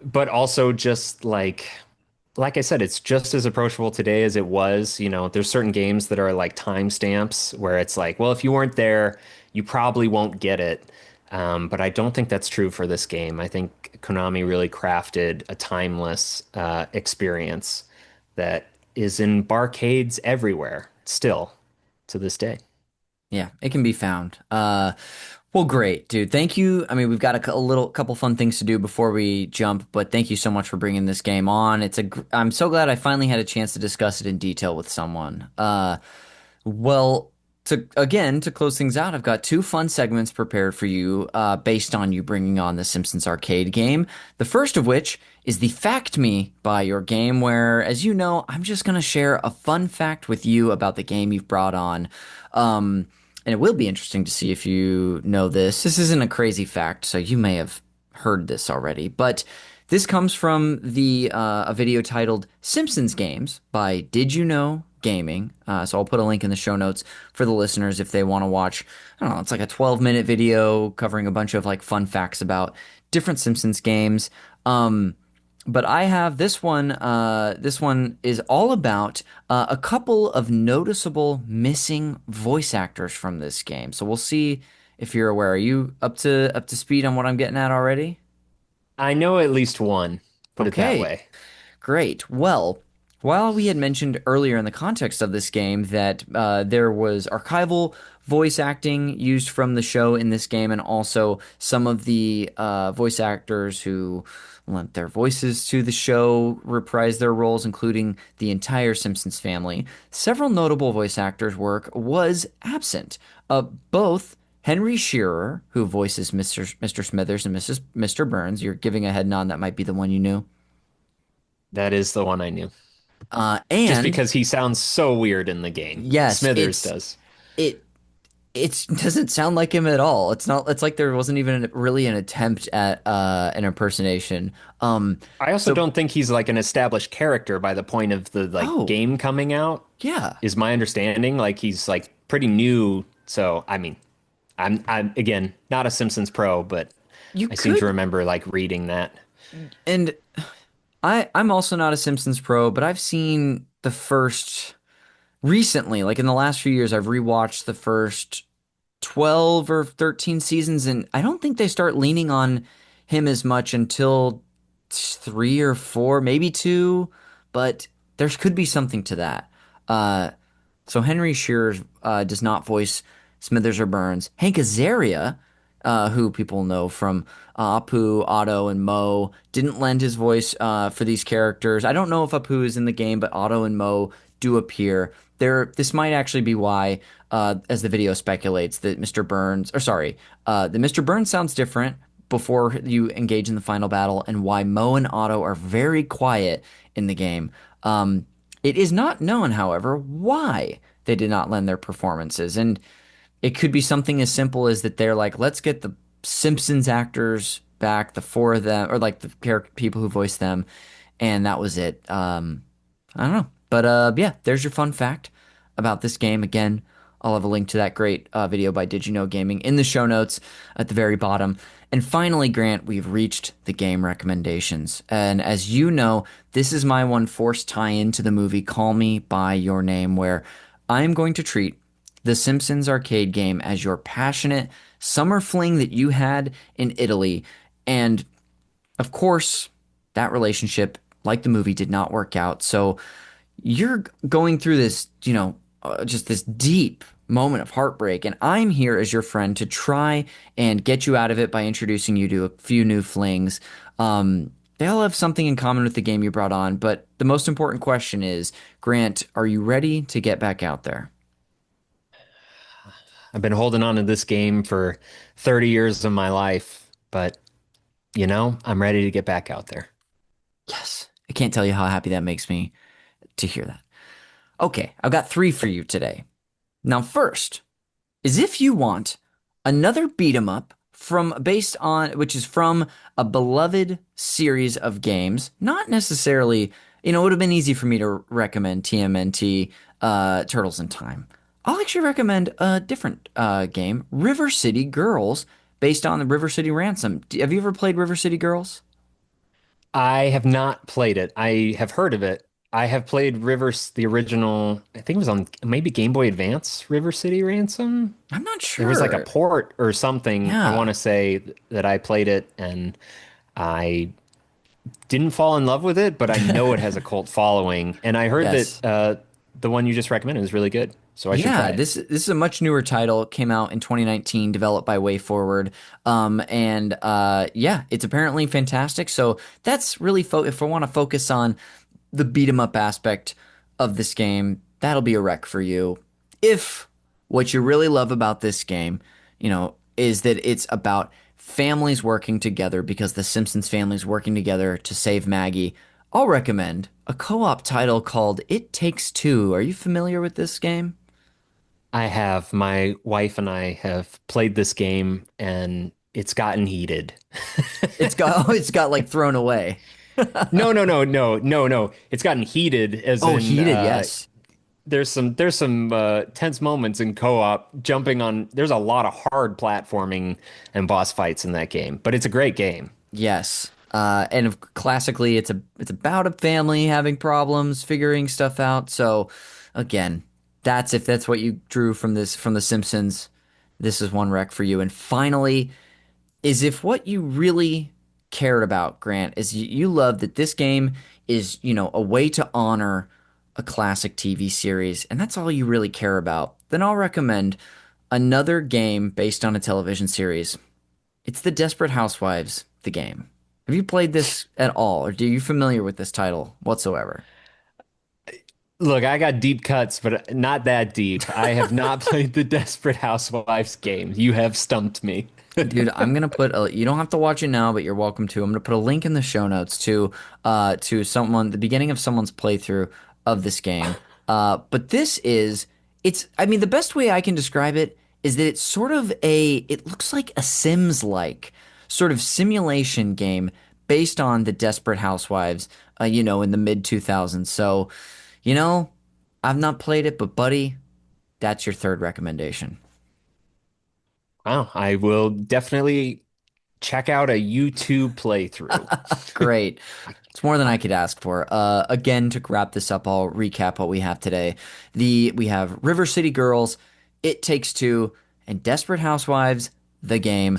but also just like I said, it's just as approachable today as it was. There's certain games that are like timestamps where it's like, well, if you weren't there, you probably won't get it. But I don't think that's true for this game. I think Konami really crafted a timeless experience that is in barcades everywhere, still to this day. Yeah, it can be found. Well, great, dude. Thank you. I mean, we've got a little couple fun things to do before we jump, but thank you so much for bringing this game on. I'm so glad I finally had a chance to discuss it in detail with someone. Well, to close things out, I've got two fun segments prepared for you, based on you bringing on the Simpsons Arcade Game. The first of which is the Fact Me by your game, where, as you know, I'm just gonna share a fun fact with you about the game you've brought on. Um, and it will be interesting to see if you know this. This isn't a crazy fact, so you may have heard this already, but this comes from the a video titled Simpsons Games by Did You Know Gaming. So I'll put a link in the show notes for the listeners if they want to watch. I don't know, it's like a 12-minute video covering a bunch of like fun facts about different Simpsons games. But I have this one. This one is all about a couple of noticeable missing voice actors from this game. So we'll see if you're aware. Are you up to speed on what I'm getting at already? I know at least one, put it that Okay. way. Great. Well, while we had mentioned earlier in the context of this game that there was archival voice acting used from the show in this game, and also some of the voice actors who lent their voices to the show reprised their roles, including the entire Simpsons family, several notable voice actors' work was absent. Both Henry Shearer, who voices Mr. Smithers and Mr. Burns, you're giving a head nod, that might be the one you knew. That is the one I knew. Just And because he sounds so weird in the game. yes, Smithers does. it it doesn't sound like him at all. It's not. It's like there wasn't even really an attempt at an impersonation. I also So don't think he's like an established character by the point of the like oh game coming out, yeah, is my understanding. Like he's like pretty new. So I mean, I'm again not a Simpsons pro, but you I seem to could. remember like reading that. And I'm also not a Simpsons pro, but I've seen the first recently, like in the last few years, I've rewatched the first 12 or 13 seasons, and I don't think they start leaning on him as much until three or four, maybe two, but there could be something to that. Uh, so Henry Shearer does not voice Smithers or Burns. Hank Azaria, who people know from Apu, Otto, and Mo, didn't lend his voice for these characters. I don't know if Apu is in the game, but Otto and Mo do appear. This might actually be why, as the video speculates, that Mr. Burns, or sorry, that Mr. Burns sounds different before you engage in the final battle, and why Mo and Otto are very quiet in the game. It is not known, however, why they did not lend their performances, and it could be something as simple as that they're like, let's get the Simpsons actors back, the four of them, or like the character people who voiced them, and that was it. I don't know. But yeah, there's your fun fact about this game. Again, I'll have a link to that great video by Did You Know Gaming in the show notes at the very bottom. And finally, Grant, we've reached the game recommendations. And as you know, this is my one forced tie-in to the movie Call Me by Your Name, where I'm going to treat the Simpsons Arcade Game as your passionate summer fling that you had in Italy. And of course, that relationship, like the movie, did not work out. So you're going through this, just this deep moment of heartbreak. And I'm here as your friend to try and get you out of it by introducing you to a few new flings. They all have something in common with the game you brought on. But the most important question is, Grant, are you ready to get back out there? I've been holding on to this game for 30 years of my life, but I'm ready to get back out there. Yes. I can't tell you how happy that makes me to hear that. Okay, I've got three for you today. Now, first is if you want another beat 'em up from based on which is from a beloved series of games, not necessarily, it would have been easy for me to recommend TMNT Turtles in Time. I'll actually recommend a different game, River City Girls, based on the River City Ransom. Have you ever played River City Girls? I have not played it. I have heard of it. I have played Rivers, the original, I think it was on maybe Game Boy Advance, River City Ransom. I'm not There was like a sure. port or something. I want Yeah. to say that I played it and I didn't fall in love with it, but I know it has a cult following. And I heard that Yes. the one you just recommended is really good. So I should try Yeah, it. this is a much newer title. It came out in 2019, developed by WayForward. And yeah, it's apparently fantastic. So that's really if I want to focus on the beat 'em up aspect of this game, that'll be a rec for you. If what you really love about this game, is that it's about families working together because the Simpsons family's working together to save Maggie, I'll recommend a co-op title called It Takes Two. Are you familiar with this game? I have my wife and I have played this game and it's gotten heated. It's got it's got like thrown away. No, no, no, no, no, no. It's gotten heated as Oh, in heated, yes. there's some tense moments in co-op jumping on there's a lot of hard platforming and boss fights in that game, but it's a great game. Yes. Classically it's about a family having problems, figuring stuff out. So again, that's if that's what you drew from this from The Simpsons, this is one rec for you. And finally, is if what you really cared about, Grant, is you love that this game is, a way to honor a classic TV series, and that's all you really care about, then I'll recommend another game based on a television series. It's The Desperate Housewives, the game. Have you played this at all, or are you familiar with this title whatsoever? Look, I got deep cuts, but not that deep. I have not played the Desperate Housewives game. You have stumped me. Dude, I'm gonna you don't have to watch it now, but you're welcome to. I'm gonna put a link in the show notes to the beginning of someone's playthrough of this game. But I mean, the best way I can describe it is that it's sort of it looks like a Sims-like sort of simulation game based on the Desperate Housewives, in the mid 2000s. So, you know, I've not played it, but buddy, that's your third recommendation. Wow, I will definitely check out a YouTube playthrough. Great. It's more than I could ask for. Again, to wrap this up, I'll recap what we have today. We have River City Girls, It Takes Two, and Desperate Housewives, the game.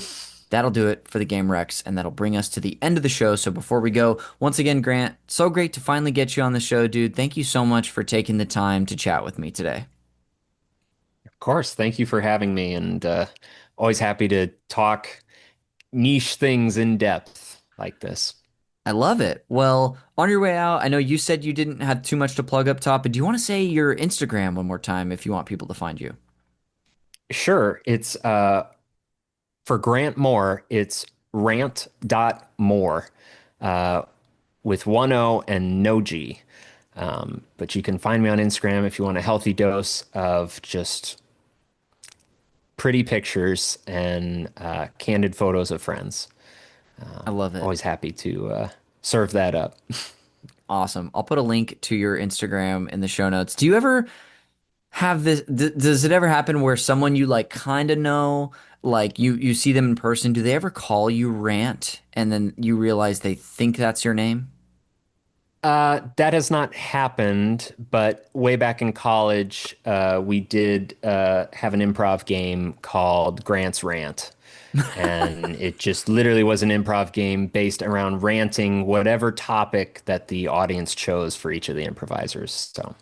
That'll do it for the Game Rex, and that'll bring us to the end of the show. So before we go, once again, Grant, so great to finally get you on the show, dude. Thank you so much for taking the time to chat with me today. Of course, thank you for having me, and always happy to talk niche things in depth like this. I love it. Well, on your way out, I know you said you didn't have too much to plug up top, but do you want to say your Instagram one more time if you want people to find you? Sure, it's for Grant Moore, it's rant.more uh, with one O and no G. But you can find me on Instagram if you want a healthy dose of just pretty pictures and candid photos of friends. I love it. Always happy to serve that up. Awesome. I'll put a link to your Instagram in the show notes. Do you ever have this? Does it ever happen where someone you like kind of know, like you see them in person? Do they ever call you Rant and then you realize they think that's your name? That has not happened, but way back in college, we did have an improv game called Grant's Rant. And it just literally was an improv game based around ranting whatever topic that the audience chose for each of the improvisers. So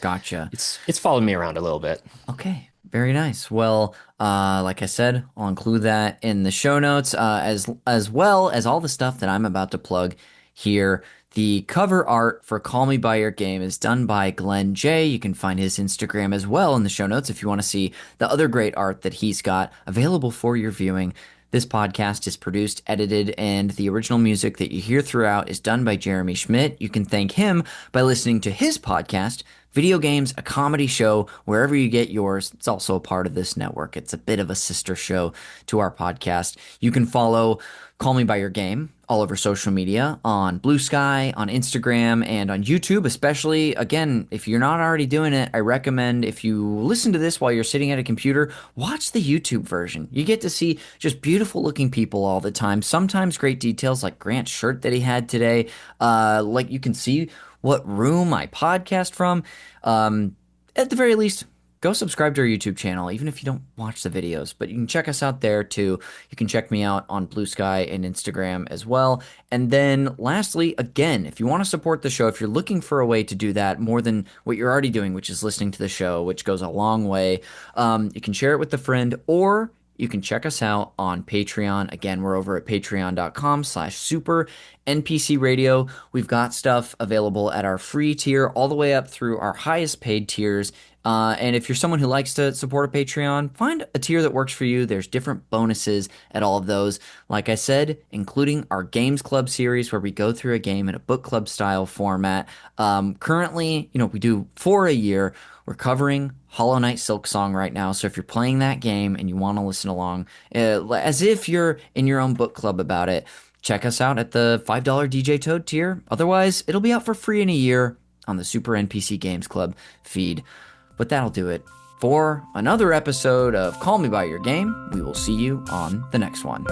Gotcha. it's followed me around a little bit. Okay, very nice. Well, like I said, I'll include that in the show notes, as well as all the stuff that I'm about to plug here. The cover art for Call Me by Your Game is done by Glenn J. You can find his Instagram as well in the show notes if you want to see the other great art that he's got available for your viewing. This podcast is produced, edited, and the original music that you hear throughout is done by Jeremy Schmidt. You can thank him by listening to his podcast, Video Games, a Comedy Show, wherever you get yours. It's also a part of this network. It's a bit of a sister show to our podcast. You can follow Call Me by Your Game all over social media, on Blue Sky, on Instagram, and on YouTube, especially. Again, if you're not already doing it, I recommend, if you listen to this while you're sitting at a computer, watch the YouTube version. You get to see just beautiful looking people all the time. Sometimes great details like Grant's shirt that he had today. Like you can see what room I podcast from. At the very least, go subscribe to our YouTube channel, even if you don't watch the videos. But you can check us out there too. You can check me out on Blue Sky and Instagram as well. And then lastly, again, if you want to support the show, if you're looking for a way to do that more than what you're already doing, which is listening to the show, which goes a long way, you can share it with a friend, or you can check us out on Patreon. Again, we're over at patreon.com/super NPC Radio. We've got stuff available at our free tier all the way up through our highest paid tiers. And if you're someone who likes to support a Patreon, find a tier that works for you. There's different bonuses at all of those. Like I said, including our Games Club series where we go through a game in a book club style format. Currently, we do 4 a year. We're covering Hollow Knight Silk Song right now. So if you're playing that game and you want to listen along, as if you're in your own book club about it, check us out at the $5 DJ Toad tier. Otherwise, it'll be out for free in a year on the Super NPC Games Club feed. But that'll do it for another episode of Call Me By Your Game. We will see you on the next one.